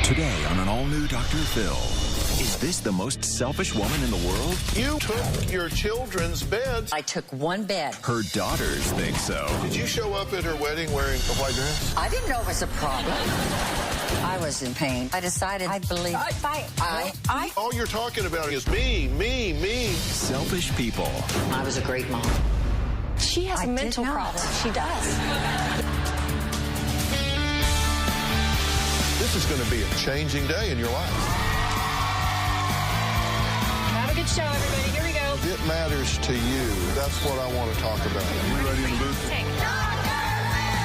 Today on an all-new Dr. Phil. Is this the most selfish woman in the world? You took your children's beds. I took one bed. Her daughters think so. Did you show up at her wedding wearing a white dress? I didn't know it was a problem. I was in pain. I decided I believe. All you're talking about is me, me, me. Selfish people. I was a great mom. She has a mental problem. She does. This is going to be a changing day in your life. Have a good show, everybody. Here we go. It matters to you. That's what I want to talk about. Are we ready in the booth?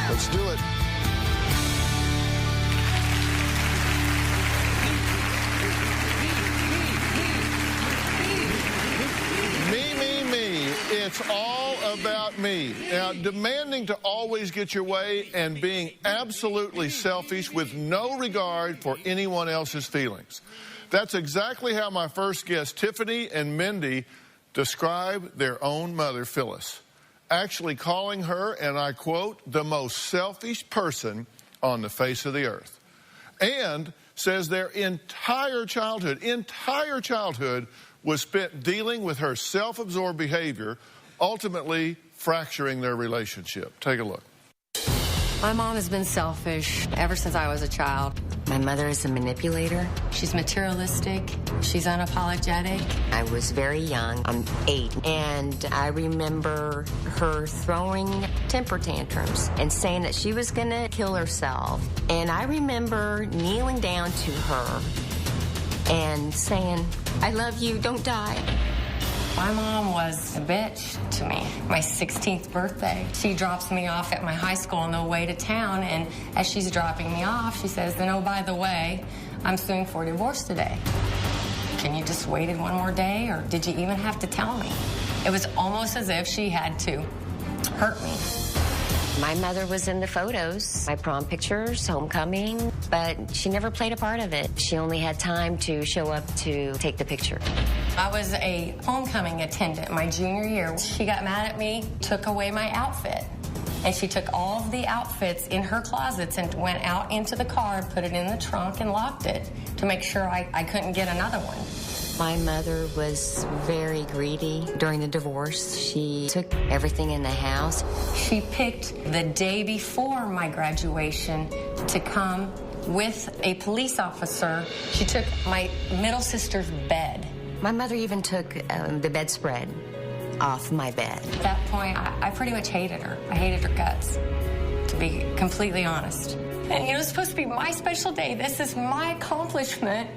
Let's do it. Me, me, me. It's all about me. Now, demanding to always get your way and being absolutely selfish with no regard for anyone else's feelings. That's exactly how my first guests, Tiffany and Mindy, describe their own mother, Phyllis, actually calling her, and I quote, the most selfish person on the face of the earth. And says their entire childhood was spent dealing with her self-absorbed behavior, ultimately fracturing their relationship. Take a look. My mom has been selfish ever since I was a child. My mother is a manipulator. She's materialistic. She's unapologetic. I was very young. I'm 8. And I remember her throwing temper tantrums and saying that she was going to kill herself. And I remember kneeling down to her and saying, I love you, don't die. My mom was a bitch to me. My 16th birthday, she drops me off at my high school on the way to town, and as she's dropping me off, she says, and oh, by the way, I'm suing for divorce today. Can you just wait one more day, or did you even have to tell me? It was almost as if she had to hurt me. My mother was in the photos, my prom pictures, homecoming, but she never played a part of it. She only had time to show up to take the picture. I was a homecoming attendant my junior year. She got mad at me, took away my outfit, and she took all of the outfits in her closets and went out into the car and put it in the trunk and locked it to make sure I couldn't get another one. My mother was very greedy during the divorce. She took everything in the house. She picked the day before my graduation to come with a police officer. She took my middle sister's bed. My mother even took the bedspread off my bed. At that point, I pretty much hated her. I hated her guts, to be completely honest. And it was supposed to be my special day. This is my accomplishment.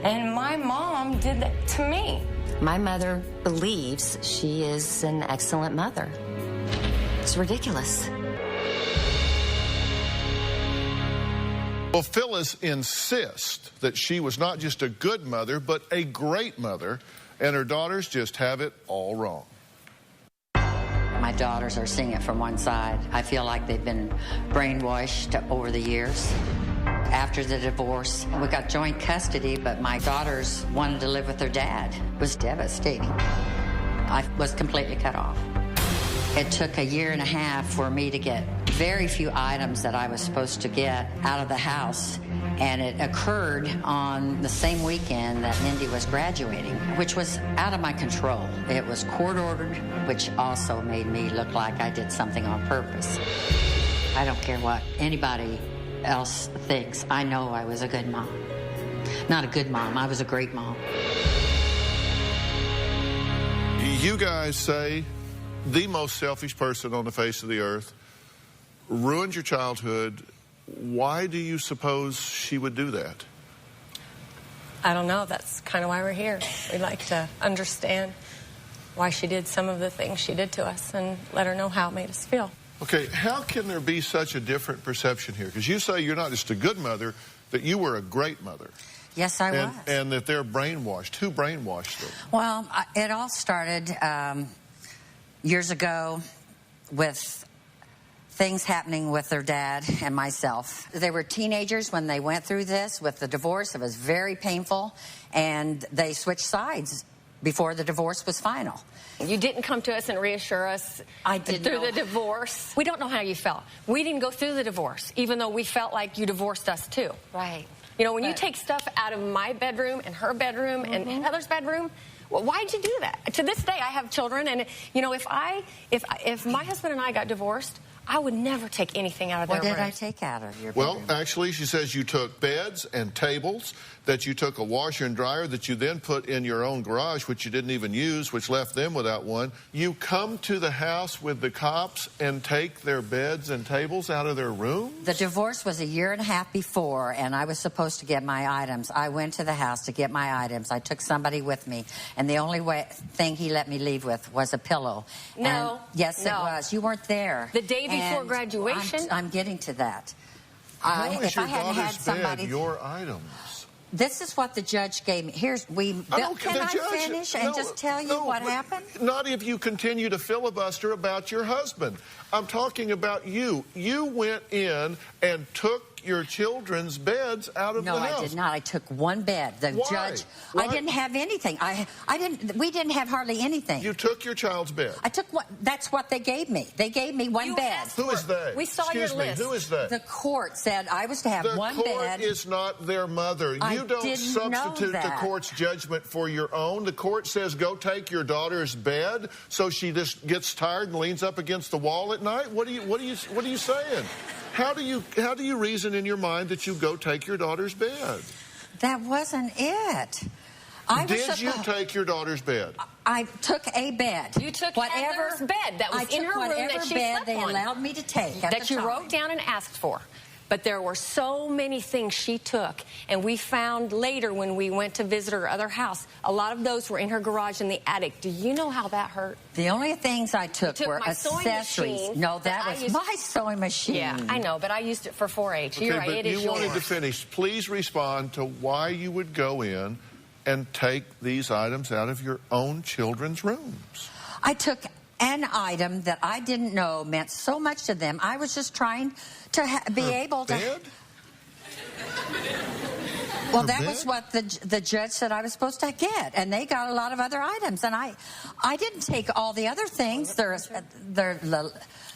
And my mom did that to me. My mother believes she is an excellent mother. It's ridiculous. Well, Phyllis insists that she was not just a good mother, but a great mother, and her daughters just have it all wrong. My daughters are seeing it from one side. I feel like they've been brainwashed over the years. After the divorce, we got joint custody, but my daughters wanted to live with their dad. It was devastating. I was completely cut off. It took a year and a half for me to get very few items that I was supposed to get out of the house, and it occurred on the same weekend that Mindy was graduating, which was out of my control. It was court-ordered, which also made me look like I did something on purpose. I don't care what anybody else thinks. I know I was a good mom. Not a good mom, I was a great mom. You guys say the most selfish person on the face of the earth, ruined your childhood. Why do you suppose she would do that? I don't know. That's kind of why we're here. We'd like to understand why she did some of the things she did to us and let her know how it made us feel. Okay, how can there be such a different perception here? Because you say you're not just a good mother, that you were a great mother. Yes, I was. And that they're brainwashed. Who brainwashed them? Well, it all started years ago with things happening with their dad and myself. They were teenagers when they went through this with the divorce. It was very painful, and they switched sides before the divorce was final. You didn't come to us and reassure us through the divorce. We don't know how you felt. We didn't go through the divorce, even though we felt like you divorced us too. Right. You know, when you take stuff out of my bedroom and her bedroom and Heather's bedroom, well, why'd you do that? To this day, I have children, and you know, if my husband and I got divorced, I would never take anything out of their What did I rooms. take out of your Well, bedroom? actually, she says you took beds and tables, that you took a washer and dryer that you then put in your own garage, which you didn't even use, which left them without one. You come to the house with the cops and take their beds and tables out of their room? The divorce was a year and a half before, and I was supposed to get my items. I went to the house to get my items. I took somebody with me, and the only thing he let me leave with was a pillow. No. And yes, it was. You weren't there. The day before graduation? I'm getting to that. How is if your I hadn't had daughter's somebody, bed your items? this is what the judge gave me. Can I finish and just tell you what happened? Not if you continue to filibuster about your husband. I'm talking about you. You went in and took your children's beds out of the house. No, I did not. I took one bed. The Why? judge. Why? I didn't have anything. We didn't have hardly anything. You took your child's bed. I took what? That's what they gave me. They gave me one bed. Who is they? We saw Excuse your me, list. Who is they? The court said I was to have one bed. The court is not their mother. I You don't didn't know substitute the that. court's judgment for your own. The court says go take your daughter's bed, so she just gets tired and leans up against the wall at night. What are you saying? How do you reason in your mind that you go take your daughter's bed? That wasn't it. Did you take your daughter's bed? I took a bed. You took Heather's bed that was in her room that she slept they on. allowed me to take at That the you time. wrote down and asked for. But there were so many things she took, and we found later when we went to visit her other house, a lot of those were in her garage in the attic. Do you know how that hurt? The only things I took were my sewing accessories. machine No, that that I was used- my sewing machine. Yeah, I know, but I used it for 4-H. You're right, but it is you wanted yours. to finish. Please respond to why you would go in and take these items out of your own children's rooms. I took an item that I didn't know meant so much to them. I was just trying to be able to... Bed? Well, that was what the judge said I was supposed to get, and they got a lot of other items, and I didn't take all the other things.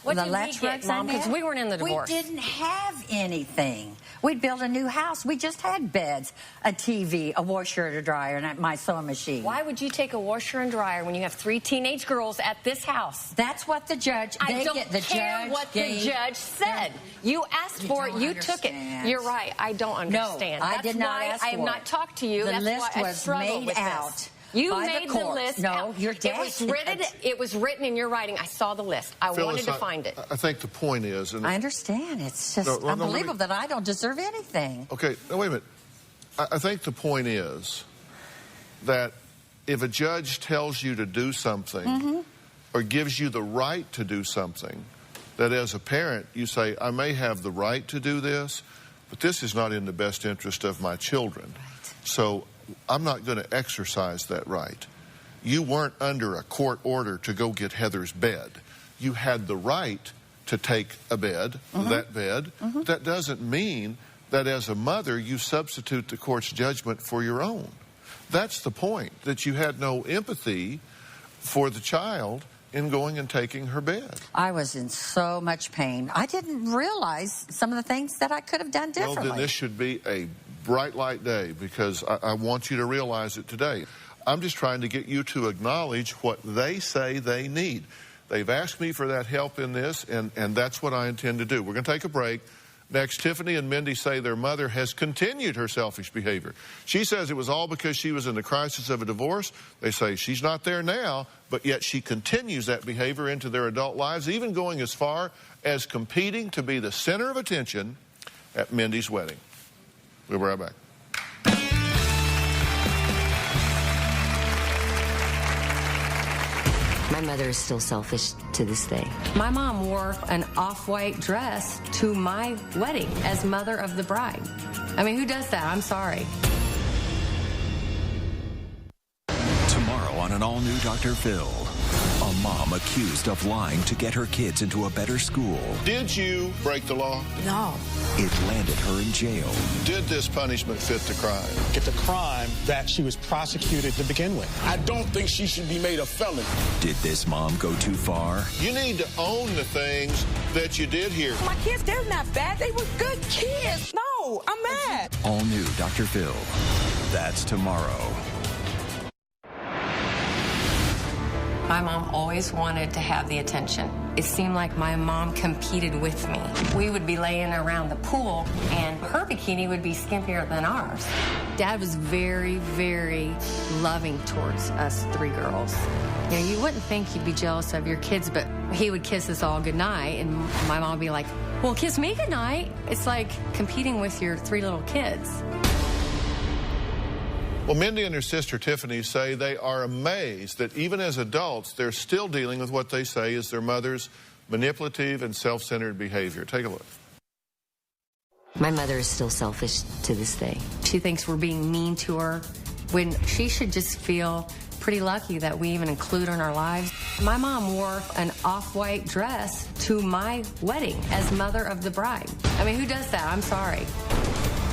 What the did we latch get, rugs Mom? I Because had. we weren't in the divorce. We didn't have anything. We'd built a new house. We just had beds, a TV, a washer and a dryer, and my sewing machine. Why would you take a washer and dryer when you have 3 teenage girls at this house? That's what the judge... I don't care what the judge said. You asked for it. You took it. You're right. I don't understand. No, I That's did not why ask I have for not it. talked to you. The That's list why I was struggled made with out this. You by the made the court. list. No, out. your It dad was did. written. It was written in your writing. I saw the list. I wanted to find it. I think the point is... I understand. It's just unbelievable that I don't deserve anything. Okay, now wait a minute. I think the point is that if a judge tells you to do something or gives you the right to do something, that as a parent you say, I may have the right to do this, but this is not in the best interest of my children. Right. So I'm not going to exercise that right. You weren't under a court order to go get Heather's bed. You had the right to take a bed, that bed. That doesn't mean that as a mother you substitute the court's judgment for your own. That's the point, that you had no empathy for the child in going and taking her bed. I was in so much pain. I didn't realize some of the things that I could have done differently. Well, then this should be a bright light day, because I want you to realize it today. I'm just trying to get you to acknowledge what they say they need. They've asked me for that help in this, and that's what I intend to do. We're going to take a break. Next, Tiffany and Mindy say their mother has continued her selfish behavior. She says it was all because she was in the crisis of a divorce. They say she's not there now, but yet she continues that behavior into their adult lives, even going as far as competing to be the center of attention at Mindy's wedding. We'll be right back. My mother is still selfish to this day. My mom wore an off-white dress to my wedding as mother of the bride. I mean, who does that? I'm sorry. Tomorrow on an all-new Dr. Phill, a mom accused of lying to get her kids into a better school. Did you break the law? No. It landed her in jail. Did this punishment fit the crime? It's a crime that she was prosecuted to begin with. I don't think she should be made a felon. Did this mom go too far? You need to own the things that you did here. My kids, they're not bad. They were good kids. No, No, I'm mad. All new Dr. Phill. That's tomorrow. My mom always wanted to have the attention. It seemed like my mom competed with me. We would be laying around the pool, and her bikini would be skimpier than ours. Dad was very, very loving towards us three girls. You know, you wouldn't think he'd be jealous of your kids, but he would kiss us all goodnight, and my mom would be like, well, kiss me goodnight. It's like competing with your three little kids. Well, Mindy and her sister Tiffany say they are amazed that even as adults, they're still dealing with what they say is their mother's manipulative and self-centered behavior. Take a look. My mother is still selfish to this day. She thinks we're being mean to her when she should just feel pretty lucky that we even include her in our lives. My mom wore an off-white dress to my wedding as mother of the bride. I mean, who does that? I'm sorry.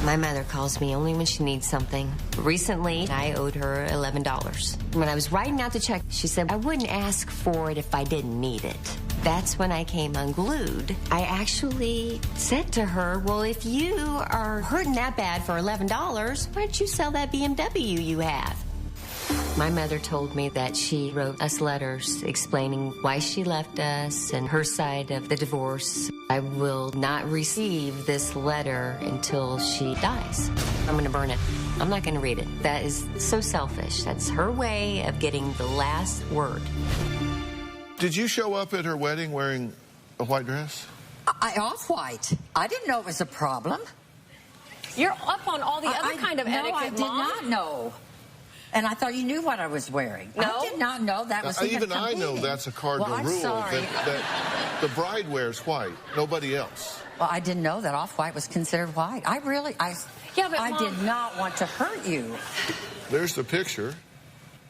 My mother calls me only when she needs something. Recently, I owed her $11. When I was writing out the check, she said, I wouldn't ask for it if I didn't need it. That's when I came unglued. I actually said to her, well, if you are hurting that bad for $11, why don't you sell that BMW you have? My mother told me that she wrote us letters explaining why she left us and her side of the divorce. I will not receive this letter until she dies. I'm going to burn it. I'm not going to read it. That is so selfish. That's her way of getting the last word. Did you show up at her wedding wearing a white dress? Off-white. I didn't know it was a problem. You're up on all the other kind of etiquette, No, I did Mom. not know. And I thought you knew what I was wearing. No? I did not know that was Even I know that's a cardinal well, I'm rule sorry. that the bride wears white, nobody else. Well, I didn't know that off-white was considered white. I Mom, did not want to hurt you. There's the picture.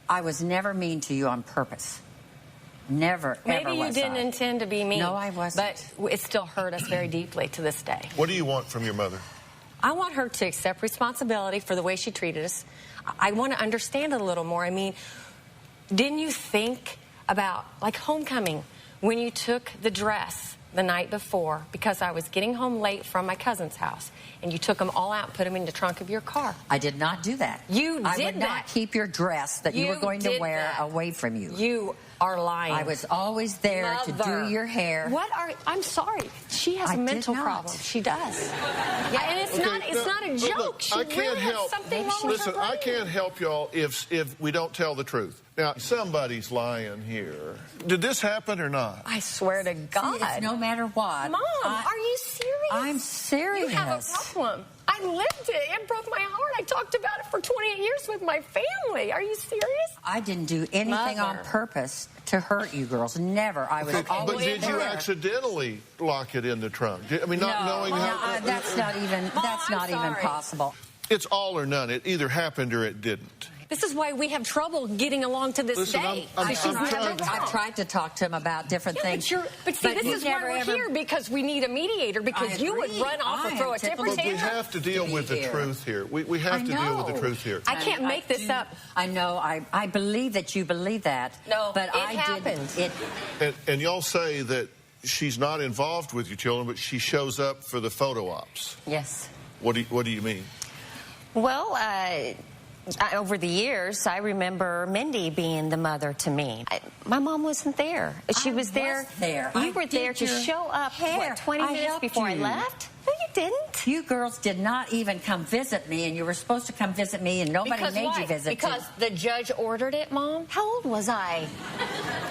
I was never mean to you on purpose. Never, maybe ever you was didn't I. intend to be mean. No, I wasn't. But it still hurt us very deeply to this day. What do you want from your mother? I want her to accept responsibility for the way she treated us. I want to understand it a little more. I mean, didn't you think about, like, homecoming, when you took the dress the night before because I was getting home late from my cousin's house, and you took them all out and put them in the trunk of your car? I did not do that. You did I would not keep your dress that you were going to wear away from you. You are lying. I was always there to do your hair. I'm sorry. She has a mental problem. She does. Yeah, and it's not a joke. Look, she I can't really help. has something wrong with her brain. I can't help y'all if we don't tell the truth. Now, somebody's lying here. Did this happen or not? I swear to God. See, it's no matter what. Mom, are you serious? I'm serious. You have a problem. I lived it. It broke my heart. I talked about it for 28 years with my family. Are you serious? I didn't do anything on purpose to hurt you girls. Never. I was always But did you accidentally lock it in the trunk? I mean, not knowing how... That's not even. Mom, that's not even possible. It's all or none. It either happened or it didn't. This is why we have trouble getting along to this day. I've tried to talk to him about different things. But see, this is why we're here, because we need a mediator, because you would run off or throw a temper tantrum. But we have to deal with the truth here. We have to deal with the truth here. I can't make this up. I know. I believe that you believe that. No, but it happened. And y'all say that she's not involved with your children, but she shows up for the photo ops. Yes. What do you mean? Well, over the years, I remember Mindy being the mother to me. My mom wasn't there. She was there. You were there to show up, 20 minutes before I left? No, you didn't. You girls did not even come visit me, and you were supposed to come visit me, and nobody made you visit. Because the judge ordered it, Mom? How old was I?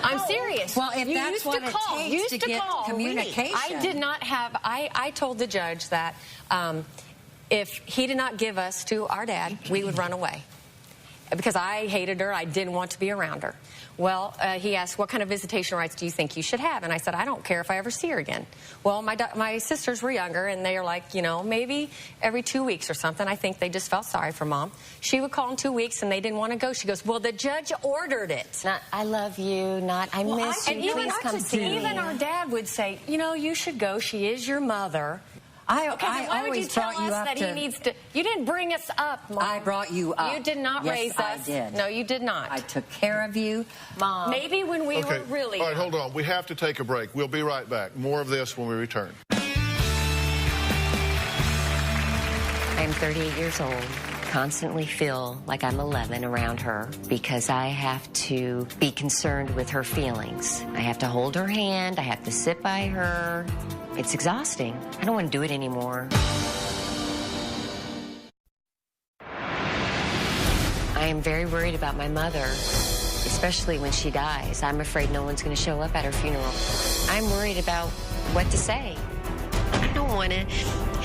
I'm serious. Well, if that's what it takes to get communication. I did not have... I told the judge that... if he did not give us to our dad, we would run away. Because I hated her, I didn't want to be around her. Well, he asked, what kind of visitation rights do you think you should have? And I said, I don't care if I ever see her again. Well, my sisters were younger, and they are like, maybe every 2 weeks or something. I think they just felt sorry for Mom. She would call in 2 weeks, and they didn't want to go. She goes, well, the judge ordered it. Not, I love you, not, I miss you, please come see me. Even our dad would say, you should go. She is your mother. I why would you tell us that he needs to... You didn't bring us up, Mom. I brought you up. You did not raise us. I did. No, you did not. I took care of you, Mom. Maybe when we were really... All right, hold on. We have to take a break. We'll be right back. More of this when we return. I'm 38 years old. Constantly feel like I'm 11 around her because I have to be concerned with her feelings. I have to hold her hand. I have to sit by her. It's exhausting. I don't want to do it anymore. I am very worried about my mother, especially when she dies. I'm afraid no one's going to show up at her funeral. I'm worried about what to say. I don't want to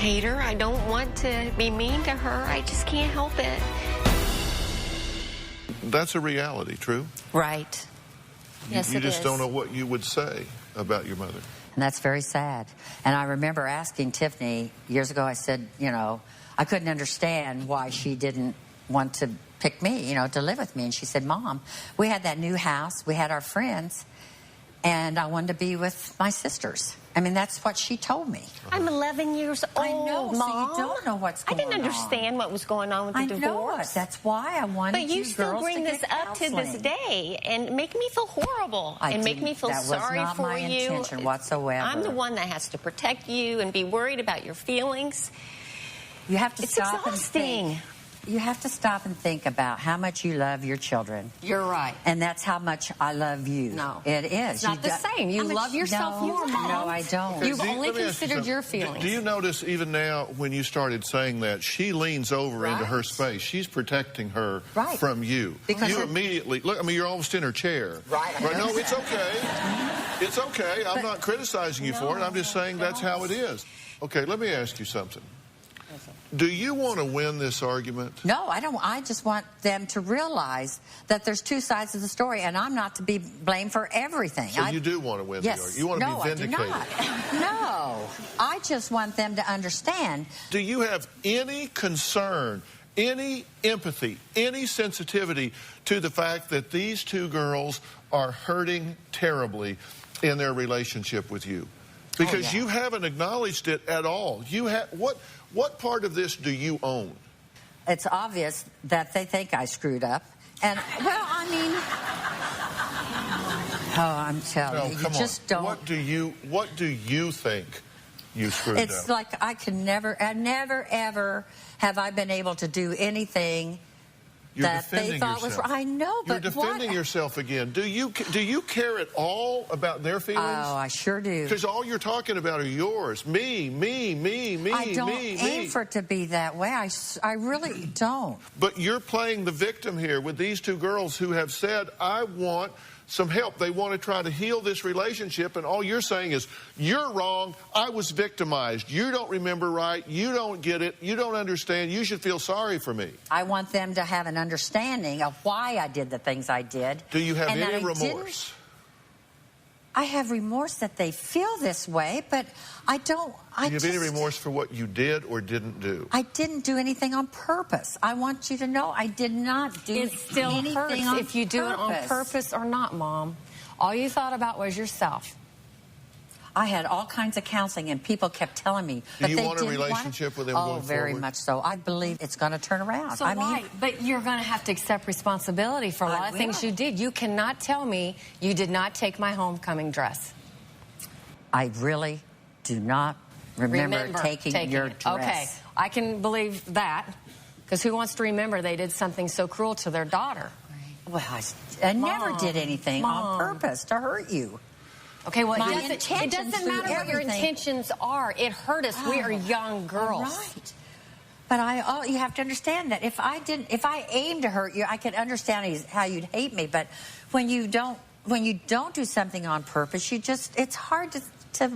hate her. I don't want to be mean to her. I just can't help it. That's a reality, true? Right. Yes, you it just is. don't know what you would say about your mother. And that's very sad. And I remember asking Tiffany years ago, I said, you know, I couldn't understand why she didn't want to pick me, you know, to live with me. And she said, Mom, we had that new house, we had our friends, and I wanted to be with my sisters. I mean, that's what she told me. I'm 11 years old, I know, Mom. so you don't know what's going on. I didn't understand what was going on with the divorce. I know it. That's why I wanted But you still girls bring to this get up to this counseling. day and make me feel horrible and make me feel That was sorry not for my you. intention whatsoever. I'm the one that has to protect you and be worried about your feelings. You have to It's stop exhausting. and think. You have to stop and think about how much you love your children. You're right. And that's how much I love you. No. It is. It's not the same. You love yourself more, Mom. No, I don't. You've Do you- only let me ask you considered your something. feelings. Do you notice even now when you started saying that, she leans over into her space. She's protecting her Right. from you. Because you her- immediately, look, I mean, you're almost in her chair. Right, I No, know it's okay. It's okay. I'm not criticizing you for it. I'm just saying that's how it is. Okay, let me ask you something. Do you want to win this argument? No, I don't. I just want them to realize that there's two sides of the story, and I'm not to be blamed for everything. So you do want to win the argument. You want to be vindicated. I do not. No, I just want them to understand. Do you have any concern, any empathy, any sensitivity to the fact that these two girls are hurting terribly in their relationship with you? Because you haven't acknowledged it at all. You have what part of this do you own? It's obvious that they think I screwed up. And, well, I mean... Oh, I'm telling you, you just don't... What do you think you screwed up? It's like I never, ever have I been able to do anything that they thought was wrong. I know, but you're defending yourself again. Do you care at all about their feelings? Oh, I sure do. Because all you're talking about are yours. Me. I don't aim for it to be that way. I really don't. But you're playing the victim here with these two girls who have said, I want some help. They want to try to heal this relationship, and all you're saying is, you're wrong, I was victimized, you don't remember right, you don't get it, you don't understand, you should feel sorry for me. I want them to have an understanding of why I did the things I did. Do you have and any remorse? I have remorse that they feel this way, but I don't... Do you have any remorse for what you did or didn't do? I didn't do anything on purpose. I want you to know I did not do It still anything hurts on if you do it on purpose or not, Mom. All you thought about was yourself. I had all kinds of counseling, and people kept telling me. Do you want a relationship with them going forward? Oh, very much so. I believe it's going to turn around. So but you're going to have to accept responsibility for a lot of things you did. You cannot tell me you did not take my homecoming dress. I really do not remember taking your it. dress. Okay, I can believe that, because who wants to remember they did something so cruel to their daughter? Well, I never did anything on purpose to hurt you. Okay, well, My it intentions doesn't through matter what your everything. intentions are. It hurt us. We are young girls. Right. But you have to understand that if I aimed to hurt you, I could understand how you'd hate me. But when you don't do something on purpose, it's hard to.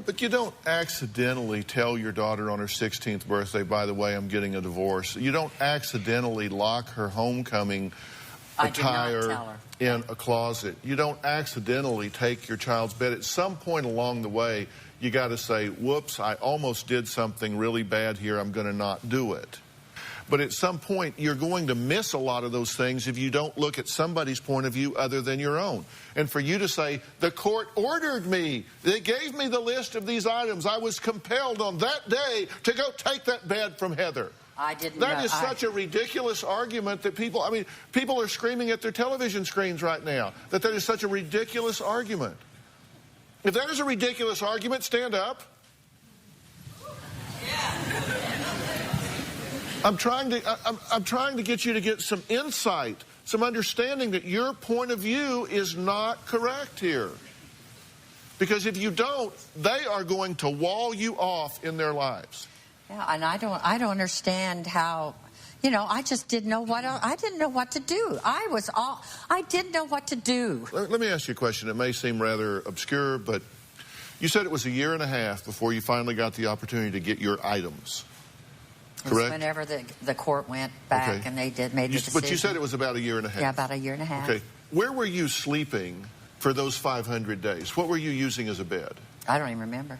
But you don't accidentally tell your daughter on her 16th birthday, by the way, I'm getting a divorce. You don't accidentally lock her homecoming attire in a closet. You don't accidentally take your child's bed. At some point along the way, you got to say, whoops, I almost did something really bad here. I'm going to not do it. But at some point, you're going to miss a lot of those things if you don't look at somebody's point of view other than your own. And for you to say, the court ordered me, they gave me the list of these items, I was compelled on that day to go take that bed from Heather. I didn't That is such a ridiculous argument that people are screaming at their television screens right now, that is such a ridiculous argument. If that is a ridiculous argument, stand up. I'm trying to get you to get some insight, some understanding that your point of view is not correct here. Because if you don't, they are going to wall you off in their lives. Yeah, and I don't understand how, you know, I just didn't know what to do. I didn't know what to do. Let me ask you a question. It may seem rather obscure, but you said it was a year and a half before you finally got the opportunity to get your items. Correct? Whenever the court went back and they made the decision. But you said it was about a year and a half. Yeah, about a year and a half. Okay. Where were you sleeping for those 500 days? What were you using as a bed? I don't even remember.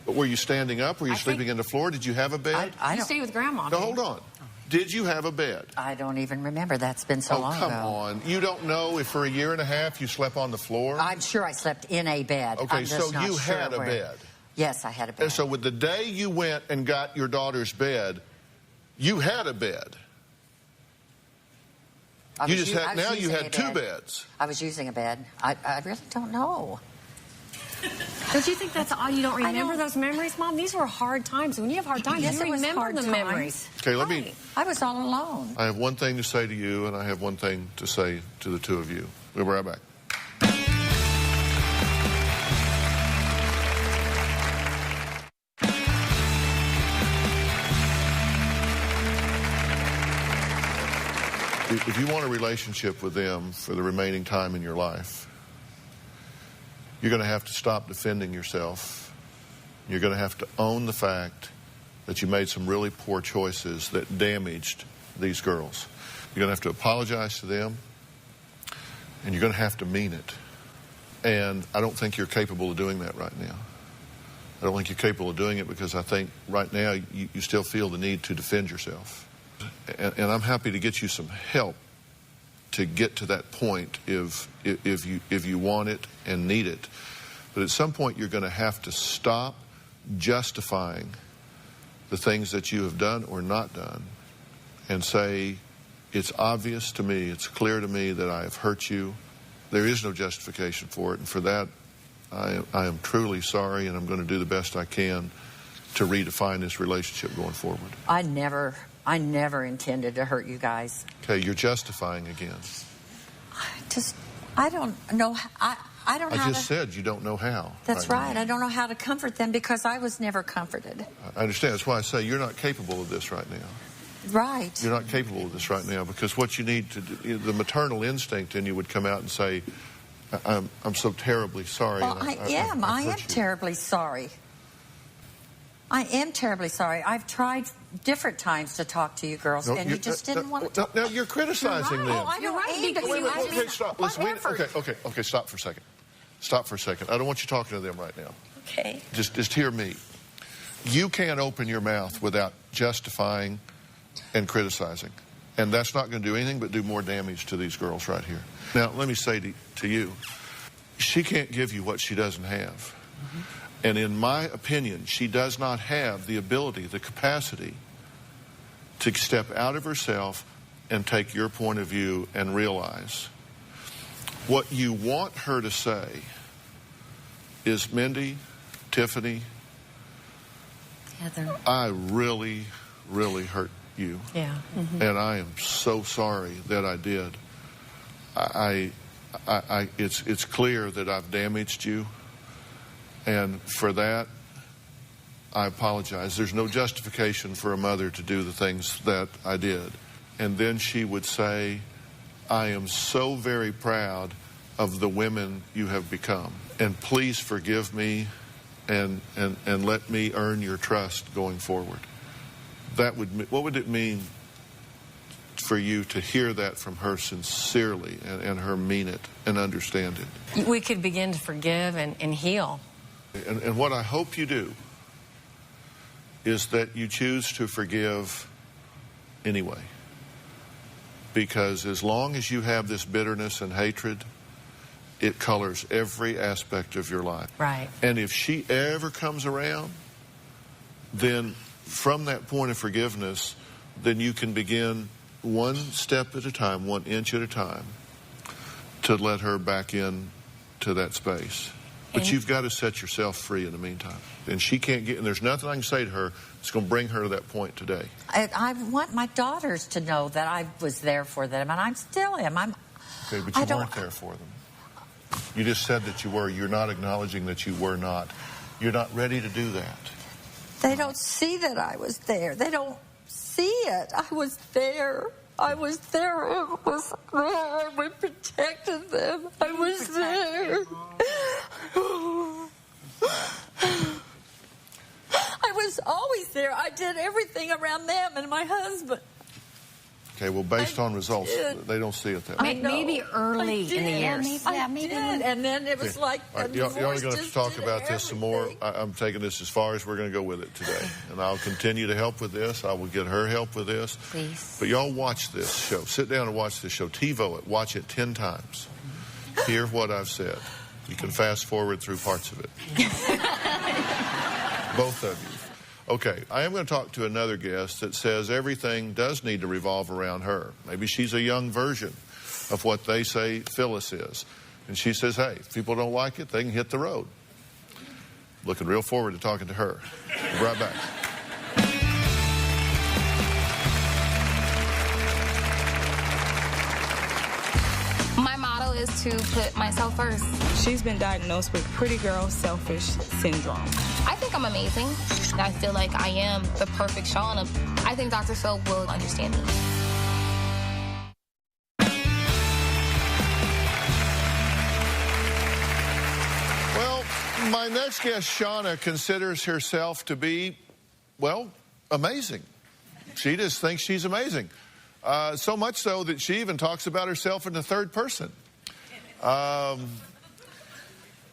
But were you standing up? Were you sleeping on the floor? Did you have a bed? I stayed with Grandma. No, hold on. Did you have a bed? I don't even remember. That's been so long ago. Oh, come on. You don't know if for a year and a half you slept on the floor? I'm sure I slept in a bed. Okay, so you had a bed. Yes, I had a bed. And so with the day you went and got your daughter's bed, you had a bed. Now you had two beds. I was using a bed. I really don't know. Don't you think that's odd? You don't remember those memories, Mom? These were hard times. When you have hard times, yes, you remember the memories. Okay, let me... I was all alone. I have one thing to say to you, and I have one thing to say to the two of you. We'll be right back. If you want a relationship with them for the remaining time in your life, you're going to have to stop defending yourself. You're going to have to own the fact that you made some really poor choices that damaged these girls. You're going to have to apologize to them, and you're going to have to mean it. And I don't think you're capable of doing that right now. I don't think you're capable of doing it because I think right now you still feel the need to defend yourself. And I'm happy to get you some help to get to that point if you want it and need it. But at some point you're going to have to stop justifying the things that you have done or not done and say, it's obvious to me, it's clear to me that I have hurt you. There is no justification for it, and for that I am truly sorry, and I'm going to do the best I can to redefine this relationship going forward. I never intended to hurt you guys. Okay, you're justifying again. I don't know. I don't know. I just said you don't know how. That's right. I don't know how to comfort them because I was never comforted. I understand. That's why I say you're not capable of this right now. Right. You're not capable of this right now because what you need to do, the maternal instinct in you would come out and say, I'm so terribly sorry. Well, I am terribly sorry. I am terribly sorry. I've tried different times to talk to you girls, and you just didn't want to talk. Now you're criticizing them. Oh, I don't aim to Okay, stop. Listen, okay, stop for a second. Stop for a second. I don't want you talking to them right now. Okay. Just hear me. You can't open your mouth without justifying and criticizing. And that's not going to do anything but do more damage to these girls right here. Now, let me say to you, she can't give you what she doesn't have. Mm-hmm. And in my opinion, she does not have the ability, the capacity to step out of herself and take your point of view and realize what you want her to say is, Mindy, Tiffany, Heather, I really, really hurt you. Yeah. Mm-hmm. And I am so sorry that I did. It's clear that I've damaged you. And for that, I apologize. There's no justification for a mother to do the things that I did. And then she would say, I am so very proud of the women you have become. And please forgive me and let me earn your trust going forward. What would it mean for you to hear that from her sincerely and her mean it and understand it? we could begin to forgive and heal. And what I hope you do is that you choose to forgive anyway. Because as long as you have this bitterness and hatred, it colors every aspect of your life. Right. And if she ever comes around, then from that point of forgiveness, then you can begin one step at a time, 1 inch at a time, to let her back in to that space. But you've got to set yourself free in the meantime. And she can't get, and there's nothing I can say to her that's going to bring her to that point today. I want my daughters to know that I was there for them, and I still am. Okay, but you weren't there for them. You just said that you were. You're not acknowledging that you were not. You're not ready to do that. They don't see that I was there. They don't see it. I was there. I was there. I was there. I protected them. I was there. I was always there. I did everything around them and my husband. Okay, well, based on results, they don't see it that way. Maybe early in the years. Maybe. And then it was like y'all are going to talk about this some more. I'm taking this as far as we're going to go with it today. And I'll continue to help with this. I will get her help with this. Please. But y'all watch this show. Sit down and watch this show. TiVo it. Watch it 10 times. Hear what I've said. You can fast forward through parts of it. Both of you. Okay, I am going to talk to another guest that says everything does need to revolve around her. Maybe she's a young version of what they say Phyllis is. And she says, hey, if people don't like it, they can hit the road. Looking real forward to talking to her. We'll be right back. My motto is to put myself first. She's been diagnosed with pretty girl selfish syndrome. I think I'm amazing. I feel like I am the perfect Shauna. I think Dr. Phill will understand me. Well, my next guest, Shauna, considers herself to be, well, amazing. She just thinks she's amazing. So much so that she even talks about herself in the third person.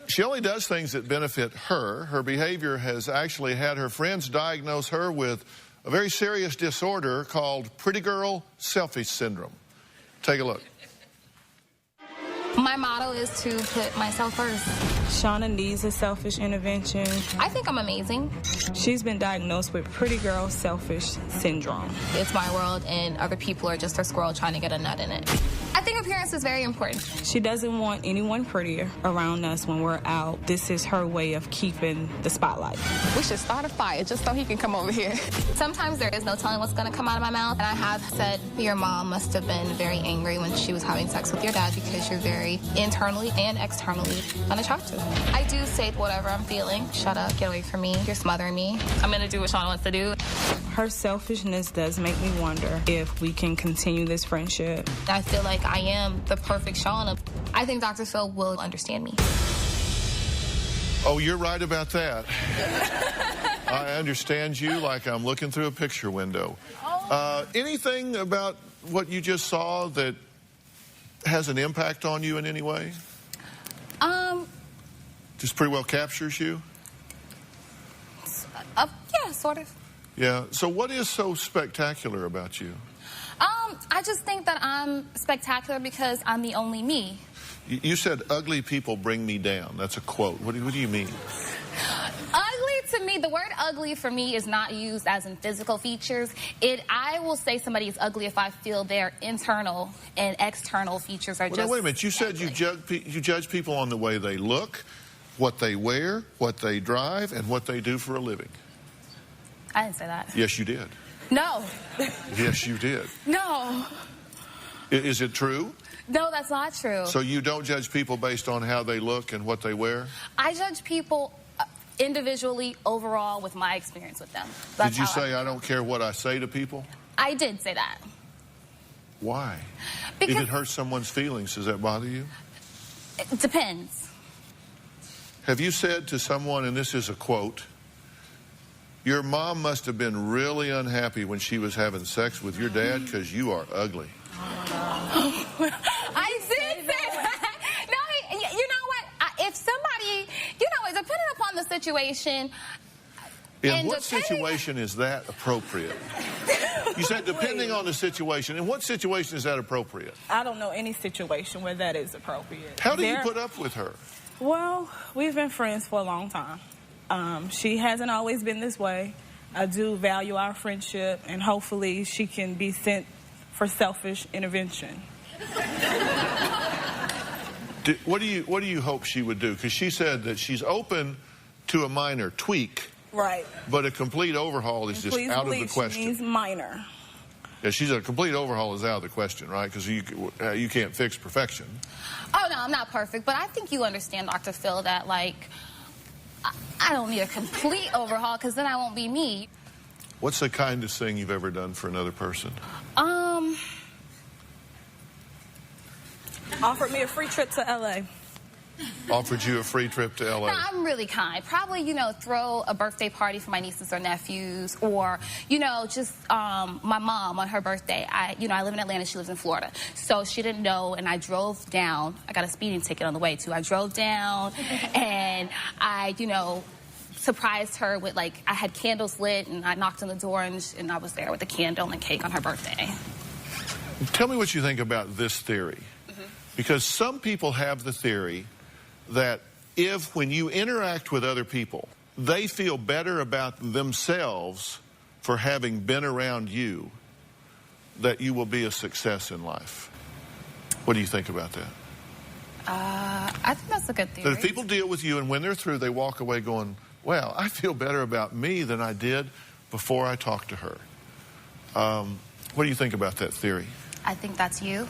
She only does things that benefit her. Her behavior has actually had her friends diagnose her with a very serious disorder called pretty girl selfish syndrome. Take a look. My motto is to put myself first. Shauna needs a selfish intervention. I think I'm amazing. She's been diagnosed with pretty girl selfish syndrome. It's my world, and other people are just a squirrel trying to get a nut in it. I think appearance is very important. She doesn't want anyone prettier around us when we're out. This is her way of keeping the spotlight. We should start a fire just so he can come over here. Sometimes there is no telling what's going to come out of my mouth. And I have said, your mom must have been very angry when she was having sex with your dad because you're very internally and externally unattractive. I do say whatever I'm feeling. Shut up, get away from me, you're smothering me. I'm going to do what Shauna wants to do. Her selfishness does make me wonder if we can continue this friendship. I feel like I am the perfect Shauna. I think Dr. Phill will understand me. Oh, you're right about that. I understand you like I'm looking through a picture window. Anything about what you just saw that has an impact on you in any way? Just pretty well captures you? Yeah, sort of. Yeah. So what is so spectacular about you? I just think that I'm spectacular because I'm the only me. You said ugly people bring me down. That's a quote. What do you mean? Ugly to me, the word ugly for me is not used as in physical features. I will say somebody is ugly if I feel their internal and external features are just... Wait a minute. You said you judge people on the way they look, what they wear, what they drive, and what they do for a living. I didn't say that. Yes, you did. No. Yes, you did. No. Is it true? No, that's not true. So you don't judge people based on how they look and what they wear? I judge people individually, overall, with my experience with them. That's did you say I don't care what I say to people? I did say that. Why? Because if it hurts someone's feelings, does that bother you? It depends. Have you said to someone, and this is a quote, your mom must have been really unhappy when she was having sex with your dad because you are ugly? I did say that. No, you know what? If somebody, depending upon the situation. In what situation is that appropriate? You said depending on the situation. In what situation is that appropriate? I don't know any situation where that is appropriate. How do you put up with her? Well, we've been friends for a long time. She hasn't always been this way. I do value our friendship, and hopefully she can be sent for selfish intervention. What do you hope she would do? Because she said that she's open to a minor tweak. Right. But a complete overhaul is just out of the question. She needs minor. Yeah, she's a complete overhaul is out of the question, right? Because you can't fix perfection. Oh, no, I'm not perfect. But I think you understand, Dr. Phill, that, like, I don't need a complete overhaul because then I won't be me. What's the kindest thing you've ever done for another person? Offered me a free trip to L.A. Offered you a free trip to L.A. No, I'm really kind. Probably, you know, throw a birthday party for my nieces or nephews, or, you know, just my mom on her birthday. I live in Atlanta. She lives in Florida. So she didn't know, and I drove down. I got a speeding ticket on the way, too. I drove down, and I, you know, surprised her with, like, I had candles lit, and I knocked on the door, and I was there with a candle and cake on her birthday. Tell me what you think about this theory. Because some people have the theory that if, when you interact with other people, they feel better about themselves for having been around you, that you will be a success in life. What do you think about that? I think that's a good theory. That if people deal with you and when they're through, they walk away going, well, I feel better about me than I did before I talked to her. What do you think about that theory? I think that's you.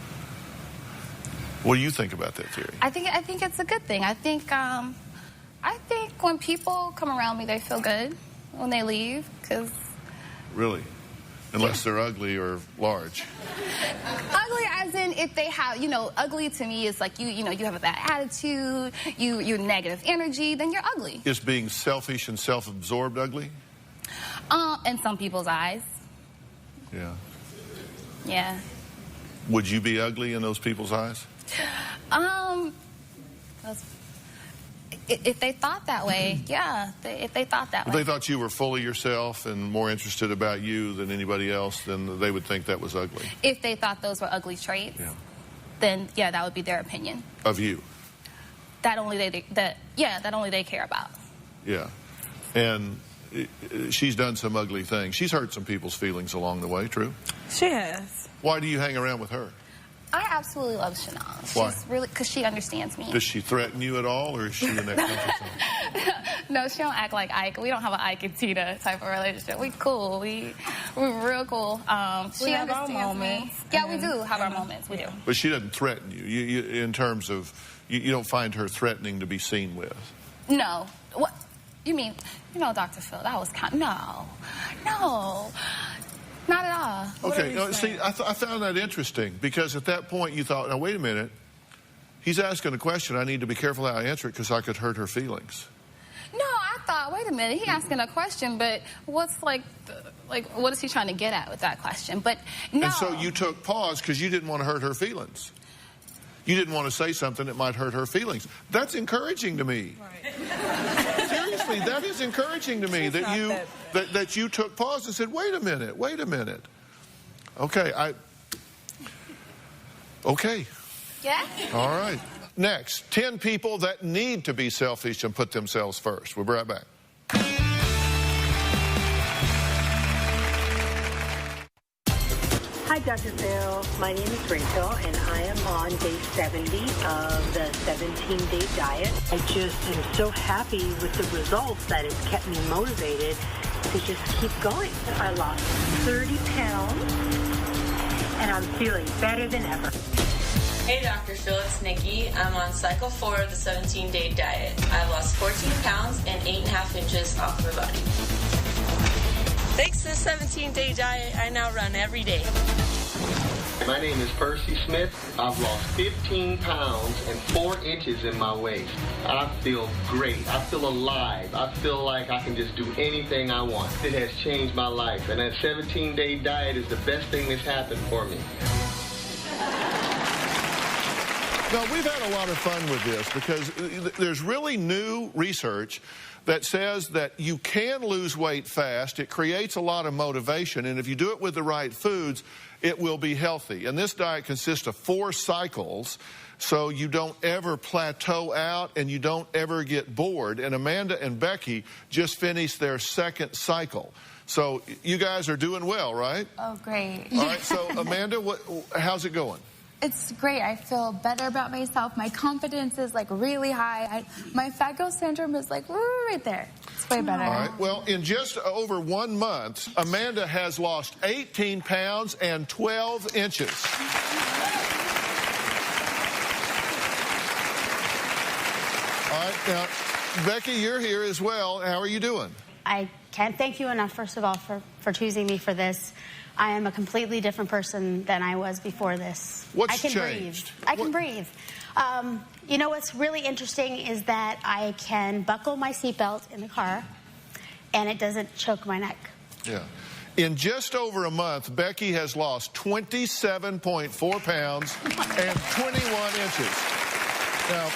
What do you think about that theory? I think it's a good thing. I think when people come around me, they feel good when they leave, because... Really? Unless they're ugly or large. Ugly as in if they have, you know, ugly to me is like you have a bad attitude, you're negative energy, then you're ugly. Is being selfish and self-absorbed ugly? In some people's eyes. Yeah. Yeah. Would you be ugly in those people's eyes? If they thought that way, yeah. If they thought that way. If they thought you were full of yourself and more interested about you than anybody else, then they would think that was ugly. If they thought those were ugly traits, then yeah, that would be their opinion. Of you? That only they care about. Yeah. And she's done some ugly things. She's hurt some people's feelings along the way, true? She has. Why do you hang around with her? I absolutely love Chanel. Why? She's really, because she understands me. Does she threaten you at all, or is she in that comfort zone? No, she don't act like Ike. We don't have an Ike and Tina type of relationship. We cool. We're real cool. She have our understands moments. me. Yeah, we do have our moments. We do. But she doesn't threaten you. You in terms of, you don't find her threatening to be seen with. No. What? You mean, Dr. Phill, that was no. Not at all. Okay, see, I found that interesting, because at that point you thought, now wait a minute, he's asking a question, I need to be careful how I answer it because I could hurt her feelings. No, I thought, wait a minute, he asking a question, but what's what is he trying to get at with that question? But no. And so you took pause because you didn't want to hurt her feelings. You didn't want to say something that might hurt her feelings. That's encouraging to me. Right. Seriously, that is encouraging to me that you took pause and said, wait a minute. Okay, okay. Yeah? All right. Next, 10 people that need to be selfish and put themselves first. We'll be right back. Hi, Dr. Phill. My name is Rachel, and I am on day 70 of the 17-day diet. I just am so happy with the results that it's kept me motivated to just keep going. I lost 30 pounds, and I'm feeling better than ever. Hey, Dr. Phill, it's Nikki. I'm on cycle 4 of the 17-day diet. I've lost 14 pounds and 8.5 inches off my body. Thanks to the 17-day diet, I now run every day. My name is Percy Smith. I've lost 15 pounds and 4 inches in my waist. I feel great. I feel alive. I feel like I can just do anything I want. It has changed my life, and that 17-day diet is the best thing that's happened for me. Now, we've had a lot of fun with this because there's really new research that says that you can lose weight fast. It creates a lot of motivation, and if you do it with the right foods, it will be healthy. And this diet consists of 4 cycles, so you don't ever plateau out and you don't ever get bored. And Amanda and Becky just finished their 2nd cycle. So you guys are doing well, right? Oh, great. All right, so Amanda, how's it going? It's great. I feel better about myself. My confidence is like really high. My fat girl syndrome is like right there. It's way better. All right. Well, in just over 1 month, Amanda has lost 18 pounds and 12 inches. All right. Now, Becky, you're here as well. How are you doing? I can't thank you enough, first of all, for choosing me for this. I am a completely different person than I was before this. What's I can changed? breathe. I can breathe. You know what's really interesting is that I can buckle my seatbelt in the car, and it doesn't choke my neck. Yeah. In just over a month, Becky has lost 27.4 pounds and 21 inches. Now,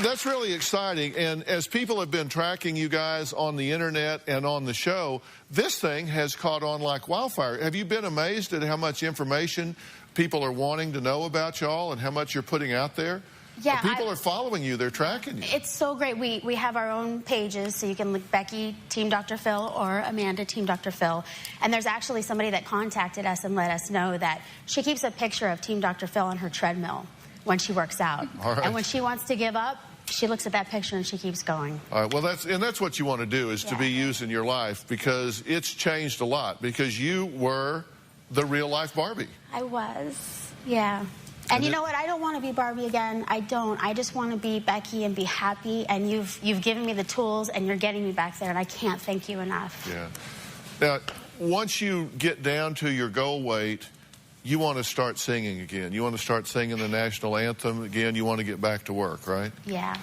that's really exciting, and as people have been tracking you guys on the internet and on the show, this thing has caught on like wildfire. Have you been amazed at how much information people are wanting to know about y'all and how much you're putting out there? Yeah, people are following you. They're tracking you. It's so great. We have our own pages, so you can look Becky, Team Dr. Phill, or Amanda, Team Dr. Phill. And there's actually somebody that contacted us and let us know that she keeps a picture of Team Dr. Phill on her treadmill when she works out. All right. And when she wants to give up, she looks at that picture and she keeps going. All right, well, that's what you want to do, is to be used in your life, because it's changed a lot, because you were the real-life Barbie. I was, yeah. And you know what? I don't want to be Barbie again. I don't. I just want to be Becky and be happy, and you've given me the tools, and you're getting me back there, and I can't thank you enough. Yeah. Now, once you get down to your goal weight, you want to start singing again. You want to start singing the national anthem again. You want to get back to work, right? Yeah.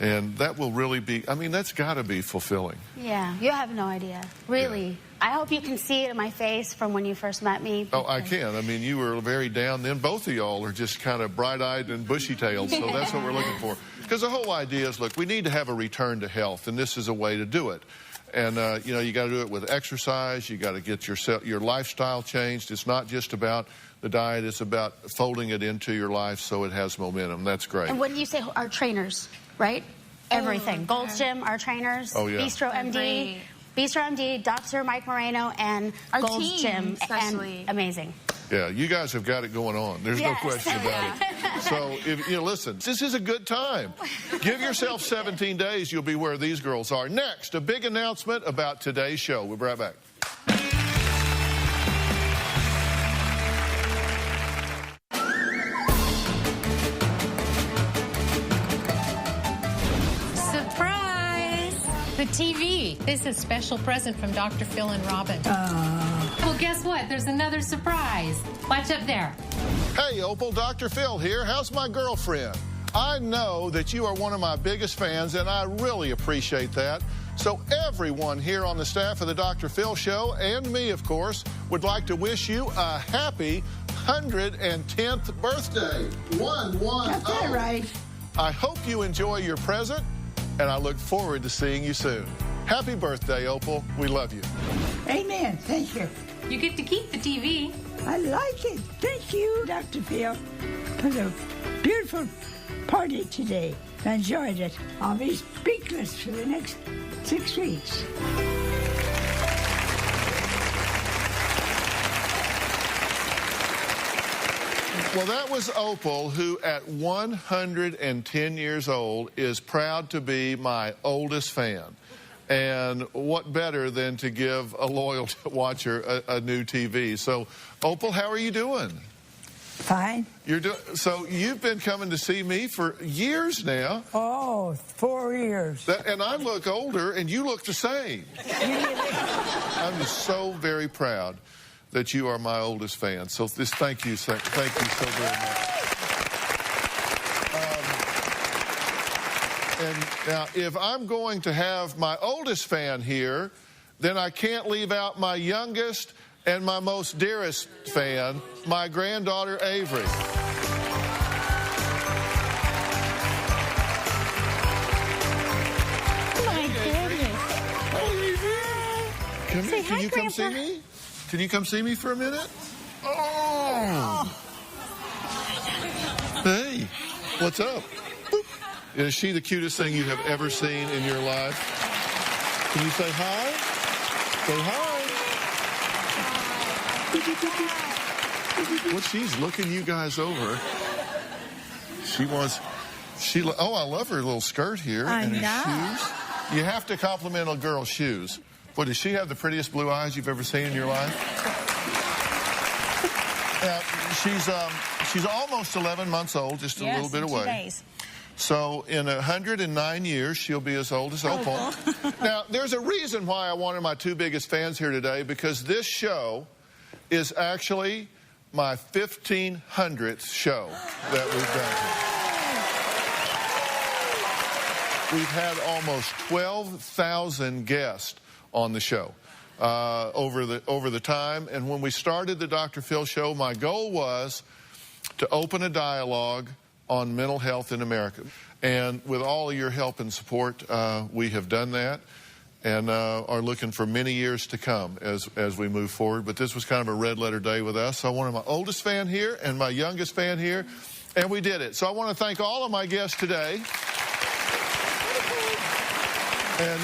And that will really be, I mean, that's got to be fulfilling. Yeah. You have no idea. Really. Yeah. I hope you can see it in my face from when you first met me. Oh, I can. I mean, you were very down then. Both of y'all are just kind of bright-eyed and bushy-tailed, so that's what we're looking for. Because the whole idea is, look, we need to have a return to health, and this is a way to do it. And, you know, you got to do it with exercise. You got to get your lifestyle changed. It's not just about the diet. It's about folding it into your life so it has momentum. That's great. And when you say our trainers, right? Everything. Gold's Gym, our trainers. Oh, yeah. Bistro MD. Bistro MD, Dr. Mike Moreno, and our Gold's team, Gym. especially. And amazing. Yeah, you guys have got it going on. There's no question about it. So, if you know, listen, this is a good time. Give yourself 17 days. You'll be where these girls are. Next, a big announcement about today's show. We'll be right back. The TV. This is a special present from Dr. Phill and Robin. Well, guess what? There's another surprise. Watch up there. Hey, Opal, Dr. Phill here. How's my girlfriend? I know that you are one of my biggest fans, and I really appreciate that. So everyone here on the staff of the Dr. Phill Show, and me, of course, would like to wish you a happy 110th birthday. 110. Got that right. I hope you enjoy your present, and I look forward to seeing you soon. Happy birthday, Opal. We love you. Amen. Thank you. You get to keep the TV. I like it. Thank you, Dr. Phill, for the beautiful party today. I enjoyed it. I'll be speechless for the next 6 weeks. Well, that was Opal, who at 110 years old is proud to be my oldest fan. And what better than to give a loyal watcher a new TV? So, Opal, how are you doing? Fine. So you've been coming to see me for years now. Oh, 4 years. And I look older, and you look the same. I'm just so very proud that you are my oldest fan. So thank you so very much. And now, if I'm going to have my oldest fan here, then I can't leave out my youngest and my most dearest fan, my granddaughter, Avery. My goodness. Come Say here. Can hi, you come Grandpa. see me? Can you come see me for a minute? Oh. Hey, what's up? Boop. Is she the cutest thing you have ever seen in your life? Can you say hi? Say hi. Well, she's looking you guys over. Oh, I love her little skirt here. I and her know. shoes. You have to compliment a girl's shoes. Boy, does she have the prettiest blue eyes you've ever seen in your life? She's almost 11 months old, just a little bit away. 2 days. So in 109 years, she'll be as old as Opal. Now, there's a reason why I wanted my two biggest fans here today, because this show is actually my 1,500th show that we've done here. We've had almost 12,000 guests on the show over the time. And when we started the Dr. Phill Show, my goal was to open a dialogue on mental health in America. And with all of your help and support, we have done that and are looking for many years to come as we move forward. But this was kind of a red letter day with us. So I wanted my oldest fan here and my youngest fan here, and we did it. So I want to thank all of my guests today. And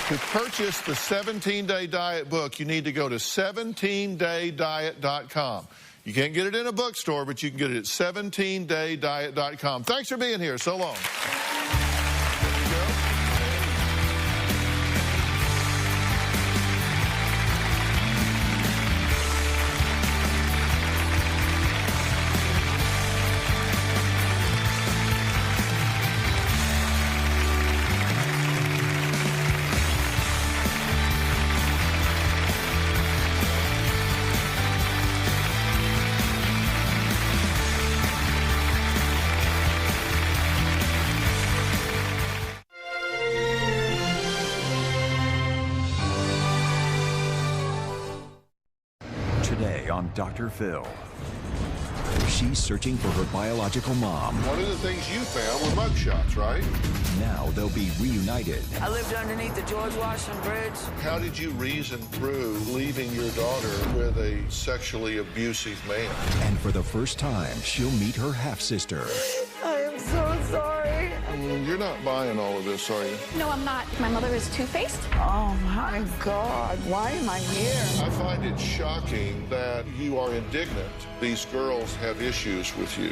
to purchase the 17-Day Diet book, you need to go to 17daydiet.com. You can't get it in a bookstore, but you can get it at 17daydiet.com. Thanks for being here. So long. Today on Dr. Phill. She's searching for her biological mom. One of the things you found were mugshots, right? Now they'll be reunited. I lived underneath the George Washington Bridge. How did you reason through leaving your daughter with a sexually abusive man? And for the first time, she'll meet her half-sister. I am so sorry. You're not buying all of this, are you? No, I'm not. My mother is two-faced. Oh, my God. Why am I here? I find it shocking that you are indignant these girls have issues with you.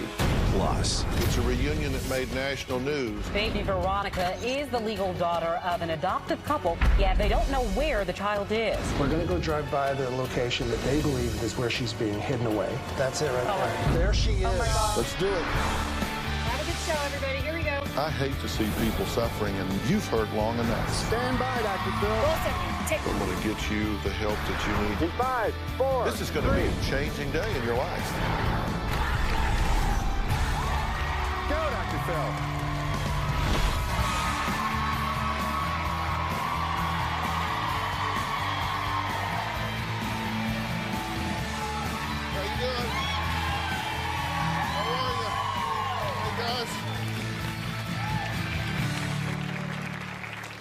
Plus, it's a reunion that made national news. Baby Veronica is the legal daughter of an adoptive couple, yet they don't know where the child is. We're going to go drive by the location that they believe is where she's being hidden away. That's it right there. There she is. Oh my God. Let's do it. Have a good show, everybody. Here we go. I hate to see people suffering, and you've heard long enough. Stand by, Dr. Phill. Wilson, take I'm going to get you the help that you need. In 5, 4, This is going to be a changing day in your life. Go, Dr. Phill. How you doing? How are you? Hey, guys.